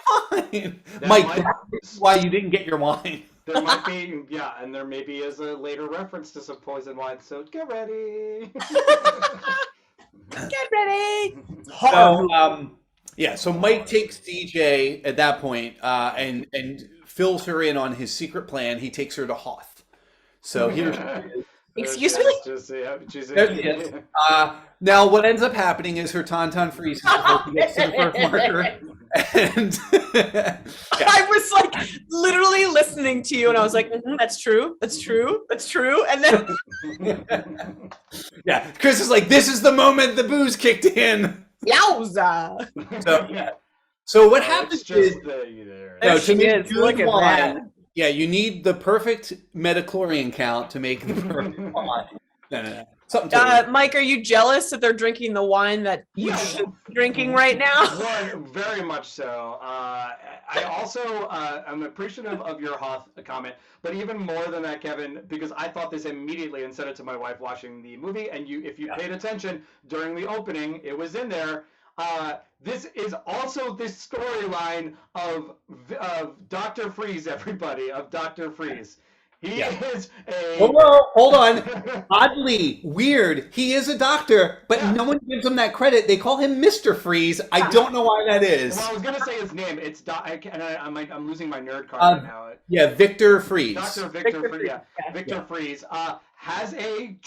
wine. Mike, that's why you didn't get your wine. There might be, and there maybe is a later reference to some poison wine, so get ready. Get ready. So Mike takes DJ at that point and fills her in on his secret plan. He takes her to Hoth. So here she is. Excuse me? There she is. Now, what ends up happening is her tauntaun freezes before she gets to the birthmarker. And I was like literally listening to you, and I was like, "That's true. That's true. That's true." And then, Chris is like, "This is the moment the booze kicked in." Yowza! So what happens is, There she is. Look at that. Yeah, you need the perfect metachlorian count to make the perfect wine. No. Something Mike, are you jealous that they're drinking the wine that you should be drinking right now? Very much so. I also am appreciative of your Hoth comment, but even more than that, Kevin, because I thought this immediately and said it to my wife watching the movie, and if you paid attention during the opening, it was in there. This is also this storyline of Dr. Freeze, everybody, of Dr. Freeze. He is a... Hold on. Oddly, weird. He is a doctor, but no one gives him that credit. They call him Mr. Freeze. I don't know why that is. Well, I was going to say his name. It's I'm losing my nerd card right now. Yeah, Victor Freeze. Dr. Victor Freeze. Victor Freeze has a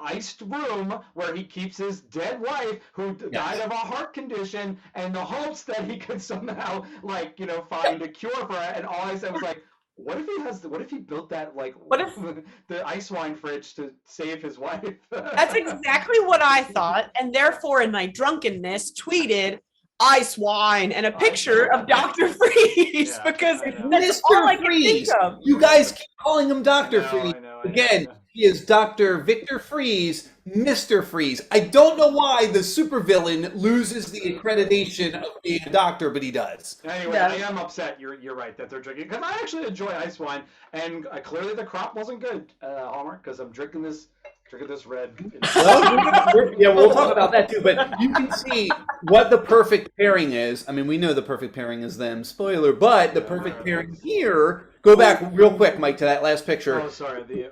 iced room where he keeps his dead wife who died of a heart condition, and the hopes that he could somehow, find a cure for it. And all I said was what if he built that the ice wine fridge to save his wife? That's exactly what I thought, and therefore in my drunkenness tweeted ice wine and a picture of Dr. Freeze because that's all I can think of. You guys keep calling him Dr. Freeze. Again, he is Dr. Victor Freeze, Mr. Freeze. I don't know why the supervillain loses the accreditation of being a doctor, but he does. Anyway, I am upset. You're right that they're drinking, because I actually enjoy ice wine, and clearly the crop wasn't good, Hallmark, because I'm drinking this red. We'll talk about that too. But you can see what the perfect pairing is. I mean, we know the perfect pairing is them. Spoiler, but the perfect pairing here. Go back real quick, Mike, to that last picture. Oh, sorry.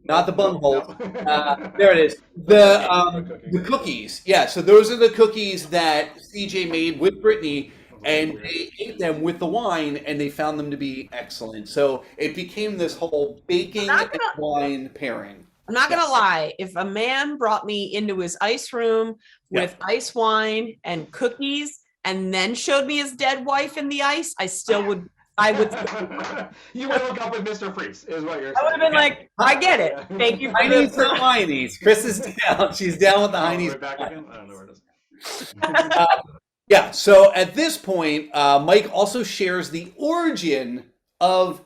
Not the bumhole. There it is. The cookies. Yeah, so those are the cookies that CJ made with Brittany, and they ate them with the wine, and they found them to be excellent. So it became this whole baking and wine pairing. I'm not going to lie. If a man brought me into his ice room with ice wine and cookies and then showed me his dead wife in the ice, I still would I would. You would hook up with Mr. Freeze, is what you're saying. I would have been like, I get it. Thank you for Heinies, this. not whinies. Chris is down. She's down with the Oh, Heinies. we're back again? I don't know where it is. Yeah, so at this point, Mike also shares the origin of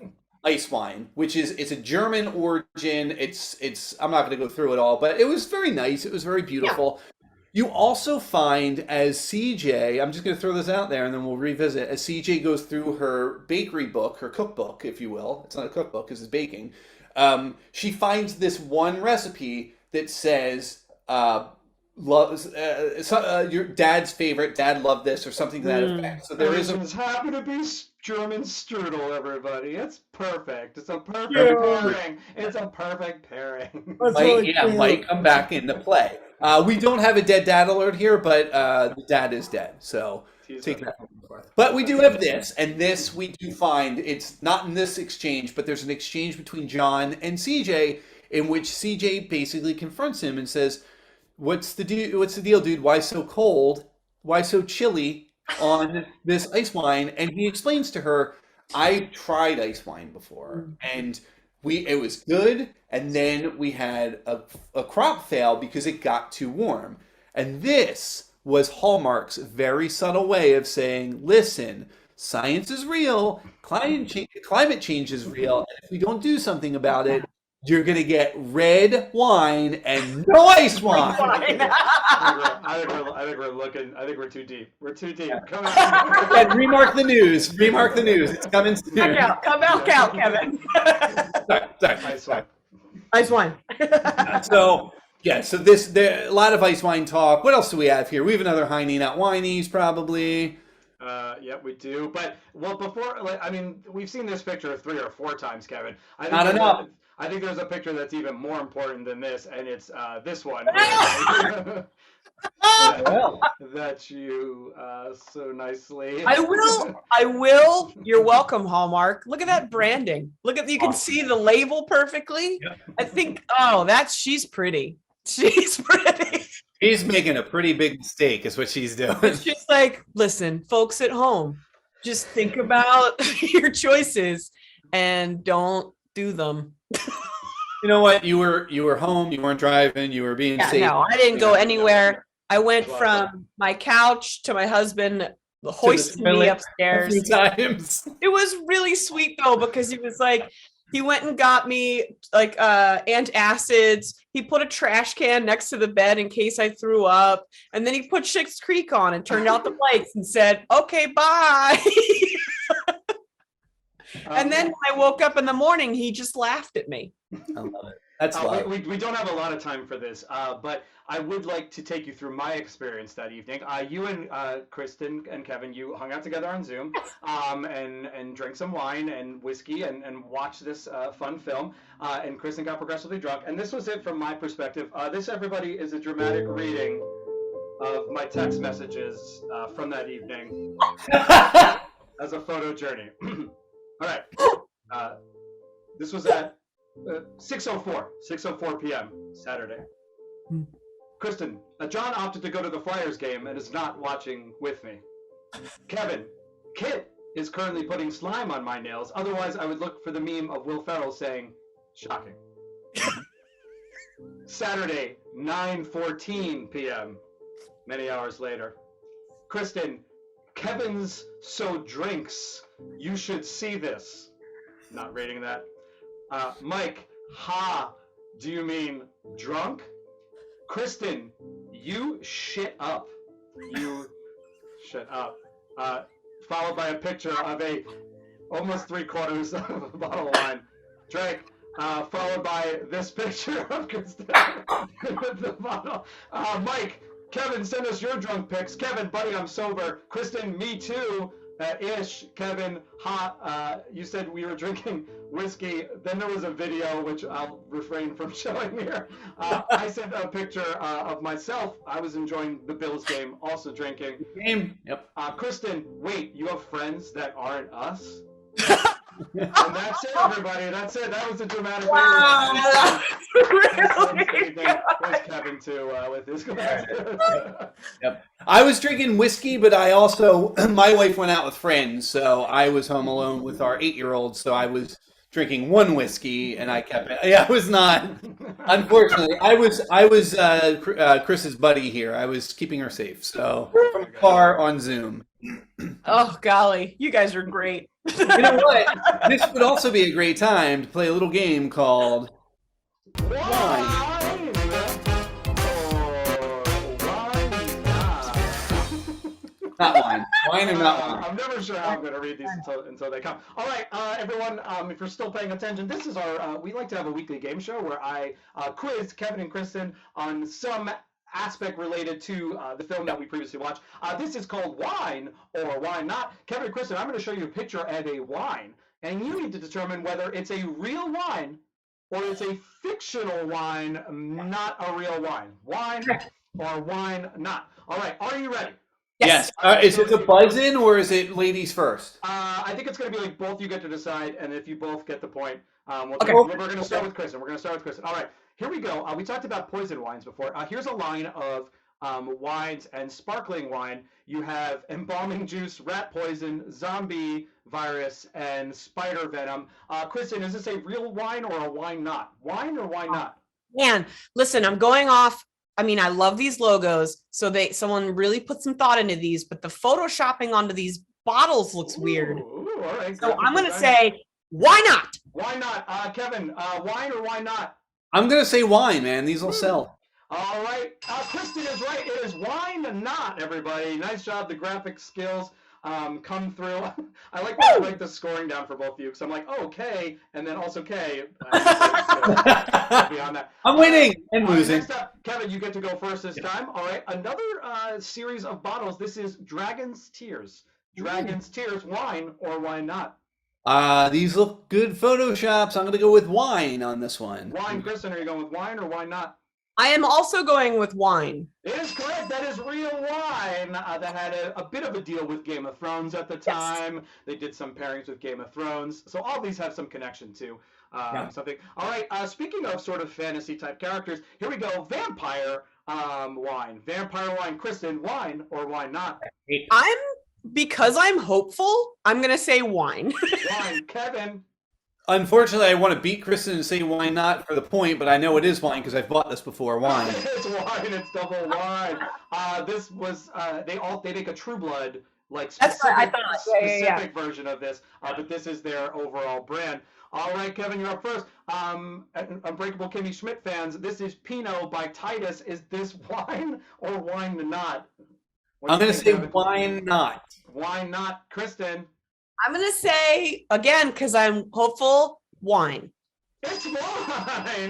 ice wine, which is it's a German origin. It's I'm not going to go through it all, but it was very nice. It was very beautiful. You also find as CJ, I'm just going to throw this out there and then we'll revisit, as CJ goes through her bakery book, her cookbook, if you will. It's not a cookbook because it's baking. She finds this one recipe that says, loves your dad's favorite, dad loved this, or something to that effect. So there is a... This happen to be German strudel, everybody. It's perfect. It's a perfect Yeah. pairing. It's a perfect pairing. might come back into play. We don't have a dead dad alert here, but the dad is dead. So take that from the forth. But we do have this, and this we do find, it's not in this exchange, but there's an exchange between John and CJ in which CJ basically confronts him and says, What's the deal, dude? Why so cold? Why so chilly on this ice wine? And he explains to her, I tried ice wine before, and it was good, and then we had a crop fail because it got too warm. And this was Hallmark's very subtle way of saying, listen, science is real, climate change is real, and if we don't do something about it, you're going to get red wine and no ice wine. I think we're too deep. We're too deep. Come on. And remark the news. Remark the news. It's coming soon. Come out, Kevin. Sorry. Ice wine. So there a lot of ice wine talk. What else do we have here? We have another Heine, not whinies, probably. Yeah, we do. But before, we've seen this picture 3 or 4 times, Kevin. Not enough. I think there's a picture that's even more important than this, and it's this one. That you so nicely. I will. You're welcome, Hallmark. Look at that branding. You can see the label perfectly. Yeah. I think, she's pretty. She's pretty. She's making a pretty big mistake is what she's doing. It's just like, listen, folks at home, just think about your choices and don't do them. You know what? You were home. You weren't driving. You were being safe. No, I didn't go anywhere. I went from my couch to my husband hoisting me upstairs. A few times. It was really sweet though, because he was like, he went and got me like antacids. He put a trash can next to the bed in case I threw up, and then he put Schitt's Creek on and turned out the lights and said, "Okay, bye." And then when I woke up in the morning, he just laughed at me. I love it. That's love. We don't have a lot of time for this, but I would like to take you through my experience that evening. You and Kristin and Kevin, you hung out together on Zoom and drank some wine and whiskey and watched this fun film. And Kristin got progressively drunk. And this was it from my perspective. This, everybody, is a dramatic reading of my text messages from that evening as a photo journey. All right. This was at 6:04 p.m. Saturday. Kristin, John opted to go to the Flyers game and is not watching with me. Kevin, Kit is currently putting slime on my nails. Otherwise, I would look for the meme of Will Ferrell saying, shocking. Saturday, 9:14 p.m. Many hours later. Kristin, Kevin's so drinks. You should see this. Not rating that. Mike, do you mean drunk? Kristin, you shit up. You shut up. Followed by a picture of a almost 3/4 of a bottle of wine. Drank. Followed by this picture of Kristin with the bottle. Mike, Kevin, send us your drunk pics. Kevin, buddy, I'm sober. Kristin, me too. Ish. Kevin, you said we were drinking whiskey. Then there was a video, which I'll refrain from showing here. I sent a picture of myself. I was enjoying the Bills game, also drinking. Game. Yep. Kristin, wait, you have friends that aren't us? And that's it, everybody. That's it. That was a dramatic. Wow, Really really good. There's Kevin too with his glasses. Yep. I was drinking whiskey, but I also my wife went out with friends, so I was home alone with our 8-year-old. So I was drinking one whiskey, and I kept it. Yeah, I was not. Unfortunately, I was Chris's buddy here. I was keeping her safe. So from afar on Zoom. Oh golly, you guys are great. You know what? This would also be a great time to play a little game called Wine. Not Wine. Wine or not wine. I'm never sure how I'm going to read these until they come. All right, everyone, if you're still paying attention, this is our, we like to have a weekly game show where I quiz Kevin and Kristin on some aspect related to the film that we previously watched. This is called Wine or Wine Not. Kevin and Kristin, I'm going to show you a picture of a wine, and you need to determine whether it's a real wine or it's a fictional wine, not a real wine. Wine or wine not. All right, are you ready? Yes. Is it the buzz-in or is it ladies first? I think it's going to be like both you get to decide, and if you both get the point, Okay. we're going to start with Kristin. All right, here we go. We talked about poison wines before. Here's a line of wines and sparkling wine. You have embalming juice, rat poison, zombie virus, and spider venom. Kristin, is this a real wine or a wine not? Wine or wine not? Man, listen, I'm going off. I mean, I love these logos. So someone really put some thought into these, but the photoshopping onto these bottles looks weird. Ooh, all right. So I'm going to say, why not? Why not? Kevin, wine or wine not? I'm going to say wine, man. These will sell. All right. Kristin is right. It is wine not, everybody. Nice job. The graphic skills come through. I like that I write the scoring down for both of you because I'm like, oh, K, and then also K. Beyond that. I'm winning and losing. Next up, Kevin, you get to go first this time. All right. Another series of bottles. This is Dragon's Tears. Dragon's Tears, wine or wine not? These look good photoshops. I'm going to go with wine on this one. Wine, Kristin, are you going with wine or wine not? I am also going with wine. It is correct. That is real wine. That had a bit of a deal with Game of Thrones at the time. Yes. They did some pairings with Game of Thrones. So all these have some connection to something. All right. Speaking of sort of fantasy type characters, here we go. Vampire wine. Vampire wine. Kristin, wine or wine not? Because I'm hopeful, I'm going to say wine. Wine. Kevin. Unfortunately, I want to beat Kristin and say wine not for the point, but I know it is wine because I've bought this before. Wine. It's wine. It's double wine. This was they make a True Blood like specific version of this, but this is their overall brand. All right, Kevin, you're up first. Unbreakable Kimmy Schmidt fans, this is Pinot by Titus. Is this wine or wine not? I'm going to say wine not. Wine not, Kristin. I'm going to say, again, because I'm hopeful, wine. It's wine.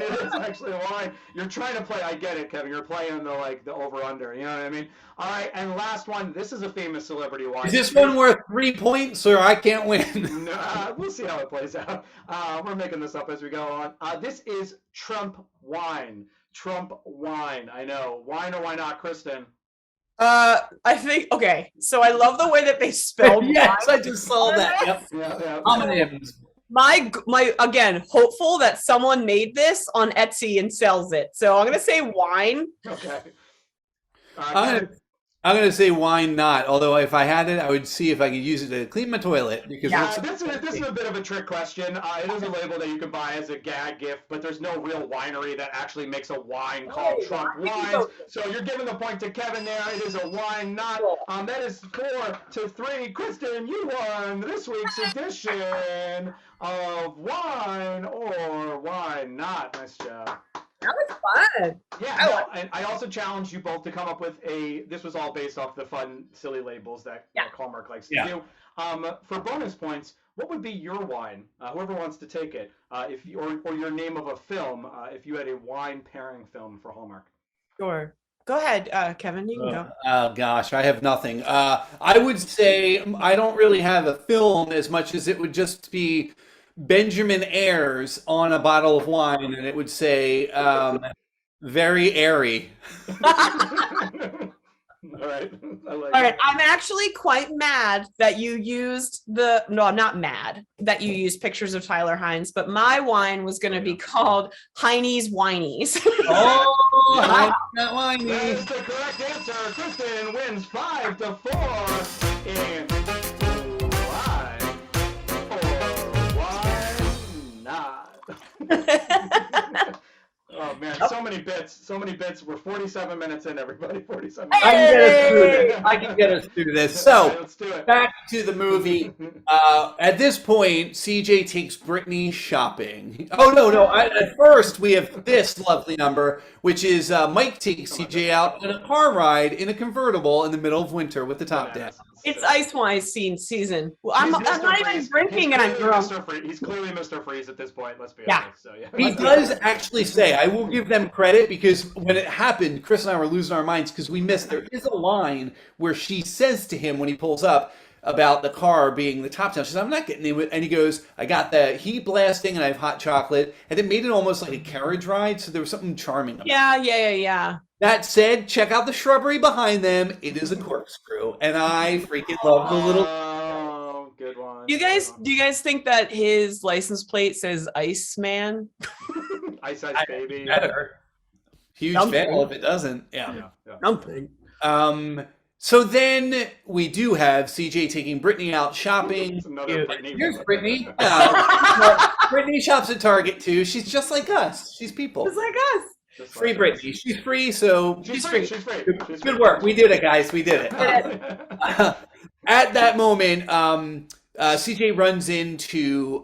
It is actually wine. You're trying to play. I get it, Kevin. You're playing the over/under. You know what I mean? All right. And last one. This is a famous celebrity wine. Is this one worth 3 points, or I can't win? We'll see how it plays out. We're making this up as we go on. This is Trump wine. Trump wine. I know. Wine or wine not, Kristin? I think okay. So I love the way that they spelled. Yes, wine. I just saw that. Yep. Yeah. Homonyms. My again, hopeful that someone made this on Etsy and sells it. So I'm gonna say wine. Okay. I'm gonna say wine not. Although if I had it, I would see if I could use it to clean my toilet because this is a bit of a trick question. It is a label that you can buy as a gag gift, but there's no real winery that actually makes a wine called Trump Wines. So you're giving the point to Kevin there. It is a wine not. That is 4-3. Kristin, you won this week's edition of Wine or Wine Not. Nice job. That was fun. Yeah, and I also challenged you both to come up with this was all based off the fun, silly labels that Hallmark likes to do. For bonus points, what would be your wine? Whoever wants to take it, or your name of a film, if you had a wine pairing film for Hallmark. Sure. Go ahead, Kevin. You can go. Oh gosh, I have nothing. I would say I don't really have a film as much as it would just be Benjamin Ayres on a bottle of wine, and it would say very airy. All right. I like All right, it. I'm actually quite mad that you used no, I'm not mad that you used pictures of Tyler Hines, but my wine was going to be called Heine's Whinies. Oh, Yeah. not whiny. That is the correct answer. Kristin wins 5-4 in why or why not? Oh man, so many bits. We're 47 minutes in, everybody. 47 minutes. I can get us through this. I can get us through this. All right, So, let's do it. back to the movie. At this point, CJ takes Brittany shopping. Oh, no. At first, we have this lovely number, which is Mike takes CJ out on a car ride in a convertible in the middle of winter with the top down. It's Ice Wine season. Well, I'm He's not Mr. even Freeze. drinking and I'm He's drunk. Mr. Freeze. He's clearly Mr. Freeze at this point. Let's be Yeah. honest. So yeah. He does actually say, I will give them credit because when it happened, Chris and I were losing our minds because we missed. There is a line where she says to him when he pulls up about the car being the top down. She says, I'm not getting it. And he goes, I got the heat blasting and I have hot chocolate. And it made it almost like a carriage ride. So there was something charming about it. Yeah. That said, check out the shrubbery behind them. It is a corkscrew. And I freaking love the little. Oh, good one. Do you guys think that his license plate says Iceman? Ice Ice Baby. Better. Huge Something. fail if it doesn't. Yeah. Yeah. Something. So then we do have CJ taking Brittany out shopping. It's another Brittany. Here's Brittany. Brittany shops at Target too. She's just like us. She's people. Just like us. Just Free like Brittany. She's free, so She's free. She's free. She's Good free. work. We did it, guys. We did it. At that moment, CJ runs into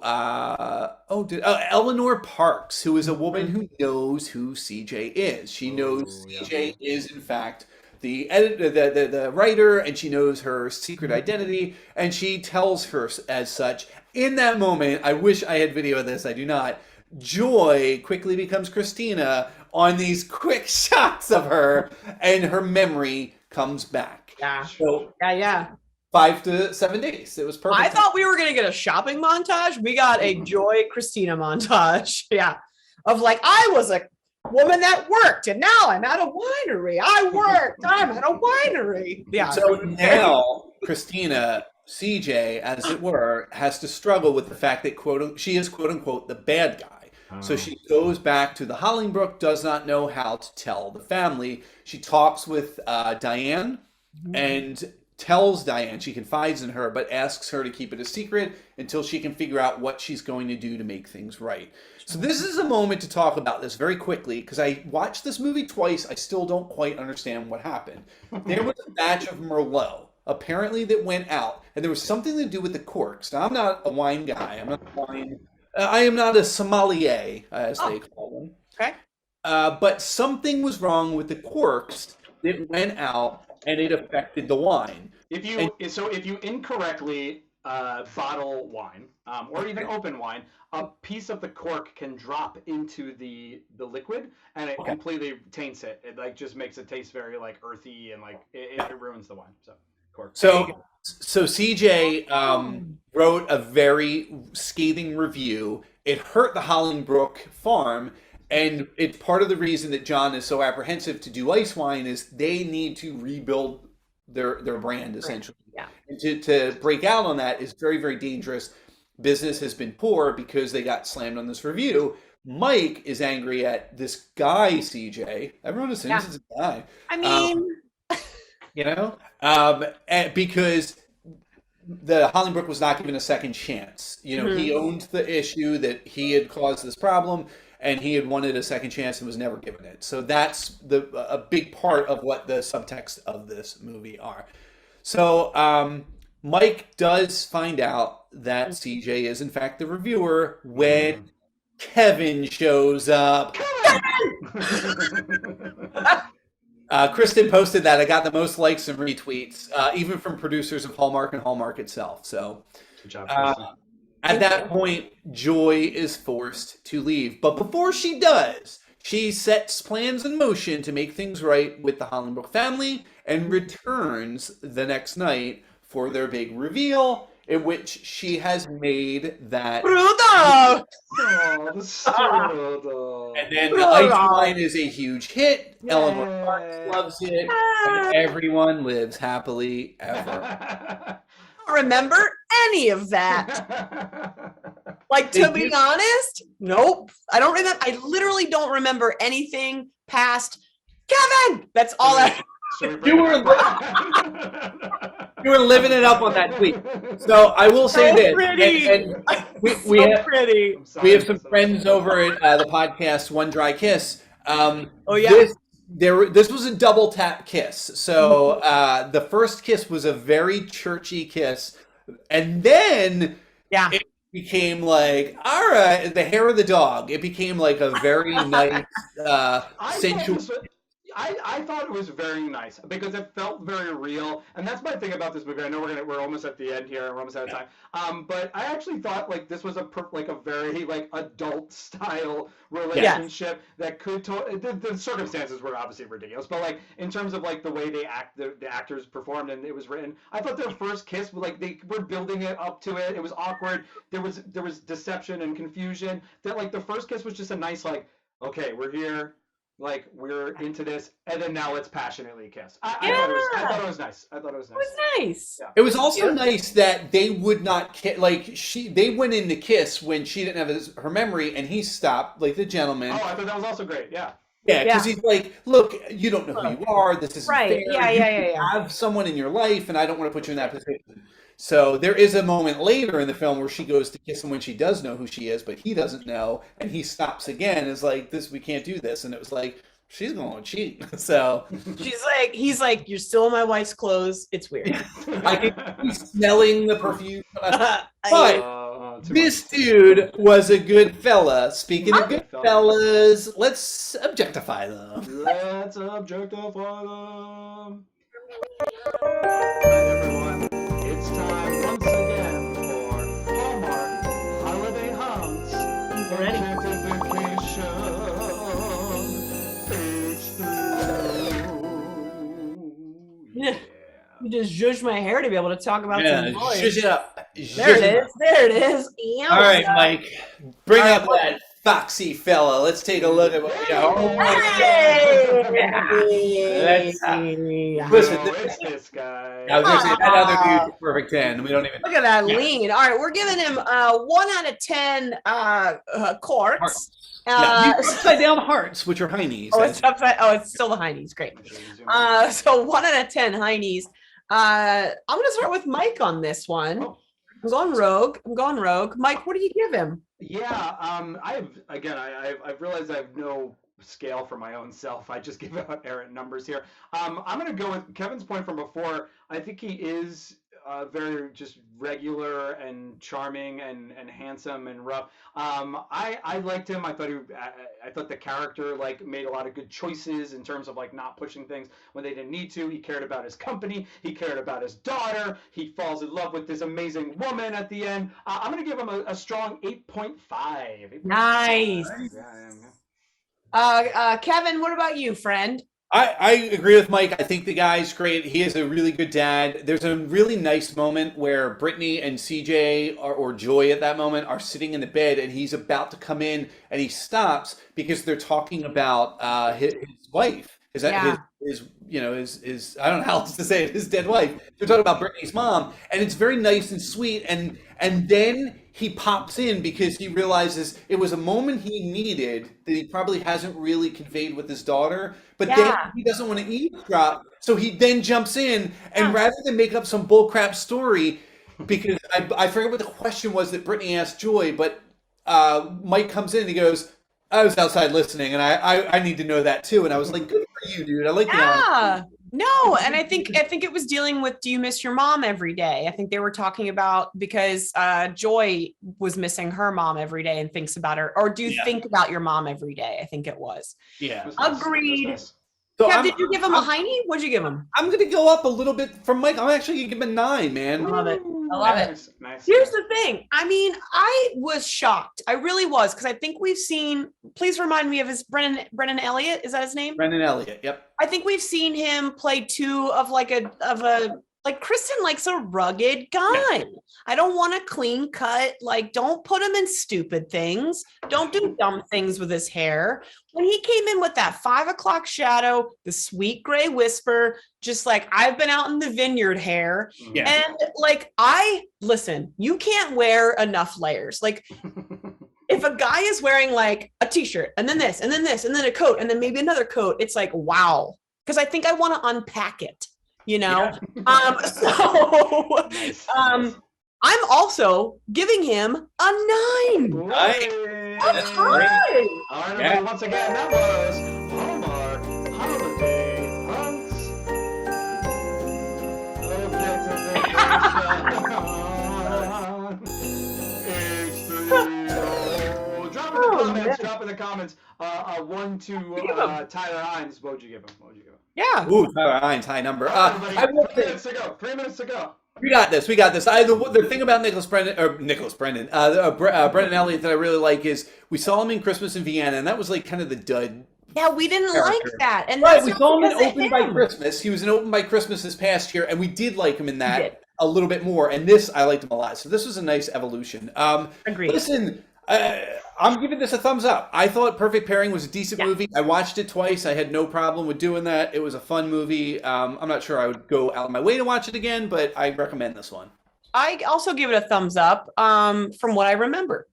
Eleanor Parks, who is a woman who knows who CJ is. She knows CJ is, in fact, the editor, the writer, and she knows her secret identity, and she tells her as such. In that moment, I wish I had video of this. I do not. Joy quickly becomes Christina on these quick shots of her, and her memory comes back. Yeah. So Yeah. 5 to 7 days. It was perfect. I thought we were gonna get a shopping montage. We got a Joy Christina montage. Yeah. Of like, I was a woman that worked and now I'm at a winery. I'm at a winery. Yeah. So now Christina, CJ, as it were, has to struggle with the fact that she is quote unquote the bad guy. So she goes back to the Hollingbrook, does not know how to tell the family. She talks with Diane and tells Diane, she confides in her, but asks her to keep it a secret until she can figure out what she's going to do to make things right. So this is a moment to talk about this very quickly, because I watched this movie twice. I still don't quite understand what happened. There was a batch of Merlot, apparently, that went out, and there was something to do with the corks. Now, I'm not a wine guy. I am not a sommelier, as they call them. Okay. But something was wrong with the corks that went out, and it affected the wine. If you incorrectly bottle wine or even open wine, a piece of the cork can drop into the liquid, and it completely taints it. It like just makes it taste very like earthy, and like it ruins the wine. So cork. So CJ wrote a very scathing review. It hurt the Hollingbrook farm, and it's part of the reason that John is so apprehensive to do ice wine is they need to rebuild their brand, essentially. Yeah. And to break out on that is very, very dangerous. Business has been poor because they got slammed on this review. Mike is angry at this guy, CJ. Everyone assumes it's a guy. I mean, And because the Hollingbrook was not given a second chance. He owned the issue that he had caused this problem, and he had wanted a second chance and was never given it. So that's a big part of what the subtext of this movie are. So Mike does find out that CJ is in fact the reviewer when Kevin shows up. Kristin posted that. I got the most likes and retweets, even from producers of Hallmark and Hallmark itself. So Good job, Kristin. at that point, Joy is forced to leave. But before she does, she sets plans in motion to make things right with the Hollingbrook family and returns the next night for their big reveal. in which she has made that. Bruno! Oh, the strudel. And then the ice wine is a huge hit. Eleanor Yay. Parks loves it. And everyone lives happily ever. I don't remember any of that. Like, to be honest, nope. I don't remember. I literally don't remember anything past Kevin. That's all I. You were living it up on that tweet. So I will say this. Pretty. And Pretty. we have some friends over at the podcast One Dry Kiss. Oh yeah. This was a double tap kiss. So the first kiss was a very churchy kiss, and then it became like, all right, the hair of the dog. It became like a very nice, sensual. I thought it was very nice because it felt very real, and that's my thing about this movie. I know we're almost at the end here, we're almost out of time. But I actually thought like this was a very like adult style relationship that could. The circumstances were obviously ridiculous, but like in terms of like the way the actors performed and it was written, I thought their first kiss, like they were building it up to it. It was awkward. There was deception and confusion. That like the first kiss was just a nice like, okay, we're here. Like, we're into this, and then now let's passionately kiss. I thought it was nice. I thought it was nice. It was nice. Yeah. It was also nice that they would not kiss. Like, they went in to kiss when she didn't have her memory, and he stopped, like the gentleman. Oh, I thought that was also great. Yeah. Yeah, because he's like, look, you don't know who you are. This isn't fair. Yeah. You have someone in your life, and I don't want to put you in that position. So there is a moment later in the film where she goes to kiss him when she does know who she is, but he doesn't know, and he stops again. Is like, we can't do this, and it was like, she's going to cheat. So he's like, you're still in my wife's clothes. It's weird. I can be smelling the perfume, but this dude was a good fella. Speaking of good fellas, let's objectify them. Let's objectify them. Everyone, it's time once again for Hallmark Holiday Hunks Objectification. Yeah. You just zhuzh my hair to be able to talk about some boys. Zhuzh it up. There it is. All right, Mike, bring up that foxy fella. Let's take a look at what we got. Listen, it's this guy. I was going to say, that other dude's a perfect 10. We don't even look at that lean. All right, we're giving him 1 out of 10 corks. you upside down hearts, which are heinies. Oh, it's upside. Oh, it's still the heinies. Great. So 1 out of 10 heinies. I'm going to start with Mike on this one. I'm going rogue. Mike, what do you give him? Yeah, I've realized I have no scale for my own self. I just give out errant numbers here. I'm going to go with Kevin's point from before. I think he is very just regular and charming and handsome and rough. I liked him. I thought the character like made a lot of good choices in terms of like not pushing things when they didn't need to. He cared about his company. He cared about his daughter. He falls in love with this amazing woman at the end. I'm going to give him a strong 8.5. Nice. Kevin, what about you, friend? I agree with Mike. I think the guy's great. He is a really good dad. There's a really nice moment where Brittany and CJ or Joy at that moment are sitting in the bed, and he's about to come in, and he stops because they're talking about his wife. Is that his I don't know how else to say it, his dead wife. They're talking about Brittany's mom, and it's very nice and sweet. And then he pops in because he realizes it was a moment he needed that he probably hasn't really conveyed with his daughter. But then he doesn't want to eavesdrop, so he then jumps in, and rather than make up some bullcrap story, because I forget what the question was that Brittany asked Joy, but Mike comes in and he goes, I was outside listening, and I need to know that too. And I was like, good for you, dude. I like that. No, and I think it was dealing with, do you miss your mom every day? I think they were talking about, because Joy was missing her mom every day and thinks about her, or do you think about your mom every day? I think it was. Yeah. Agreed. So Kev, did you give him a heiny? What'd you give him? I'm going to go up a little bit from Mike. I'm actually going to give him a 9, man. I love it. I love it. Nice. Here's the thing. I mean, I was shocked. I really was, because I think we've seen, please remind me of his Brennan Elliott. Is that his name? Brennan Elliott. Yep. I think we've seen him play 2 of like a like Kristin likes a rugged guy. I don't want a clean cut. Like, don't put him in stupid things. Don't do dumb things with his hair. When he came in with that 5 o'clock shadow, the sweet gray whisper, just like I've been out in the vineyard hair. Yeah. And like, listen, you can't wear enough layers. Like, if a guy is wearing like a t-shirt and then this, and then this, and then a coat, and then maybe another coat, it's like, wow. Because I think I want to unpack it, you know? I'm also giving him a 9. Nice. That's right. All right, everybody, once again, that was Hallmark Holiday Hunks Objectification. Drop in the comments. 1 to Tyler Hines. What would you give him? Yeah. Ooh, Tyler Hines, high number. I will 3 say, minutes to go. 3 minutes to go. we got this. The thing about Brennan Elliott that I really like is we saw him in Christmas in Vienna, and that was like kind of the dud. Yeah, we didn't like that. And Right, that's we not saw him in because of Open by him. Christmas. He was in Open by Christmas this past year, and we did like him in We that did. a little bit more. And this, I liked him a lot. So this was a nice evolution. Agreed. Listen, I'm giving this a thumbs up. I thought Perfect Pairing was a decent movie. I watched it twice. I had no problem with doing that. It was a fun movie. I'm not sure I would go out of my way to watch it again, but I recommend this one. I also give it a thumbs up from what I remember.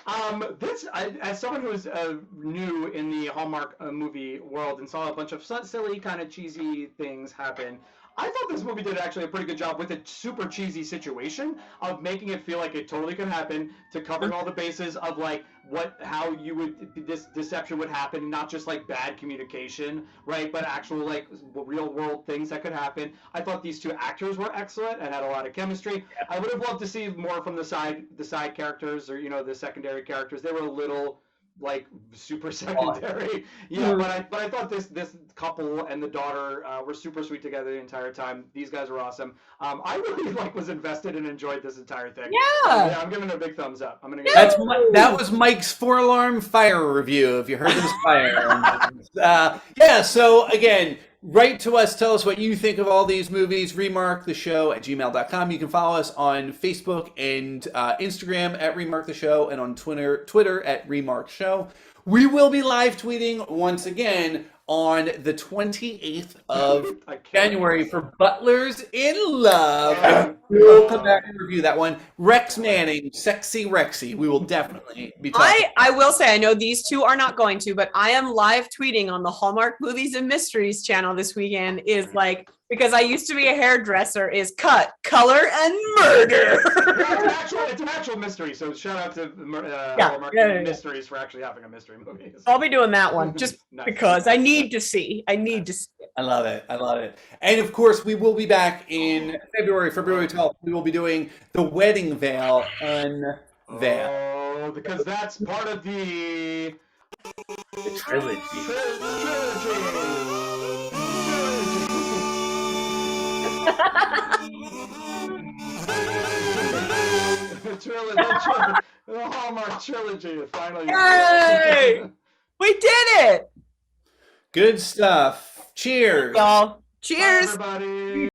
As someone who is new in the Hallmark movie world and saw a bunch of silly, kind of cheesy things happen, I thought this movie did actually a pretty good job with a super cheesy situation of making it feel like it totally could happen, to covering all the bases of like how this deception would happen, not just like bad communication, right, but actual like real world things that could happen. I thought these 2 actors were excellent and had a lot of chemistry. I would have loved to see more from the side characters, or the secondary characters. They were a little like super secondary, but I thought this couple and the daughter were super sweet together the entire time. These guys were awesome. I really was invested and enjoyed this entire thing. Yeah. I'm giving it a big thumbs up. I'm gonna That was Mike's 4-alarm fire review. If you heard this fire, So again, write to us. Tell us what you think of all these movies. Remark the Show at gmail.com. You can follow us on Facebook and Instagram at Remark the Show, and on Twitter at Remark Show. We will be live tweeting once again on the 28th of January for Butlers in Love. We'll come back and review that one. Rex Manning, Sexy Rexy. We will definitely be talking. I will say, I know these 2 are not going to, but I am live tweeting on the Hallmark Movies and Mysteries channel this weekend, is like, because I used to be a hairdresser, is cut, color, and murder. It's an actual mystery, so shout out to Hallmark Mysteries for actually having a mystery movie. I'll be doing that one just Nice. because I need to see. I love it. And of course, we will be back in February 12th. We will be doing The Wedding Veil Unveiled. Oh, because that's part of the trilogy. The Hallmark trilogy. Finally. Yay! We did it. Good stuff. Cheers. Y'all. Cheers. Bye, everybody.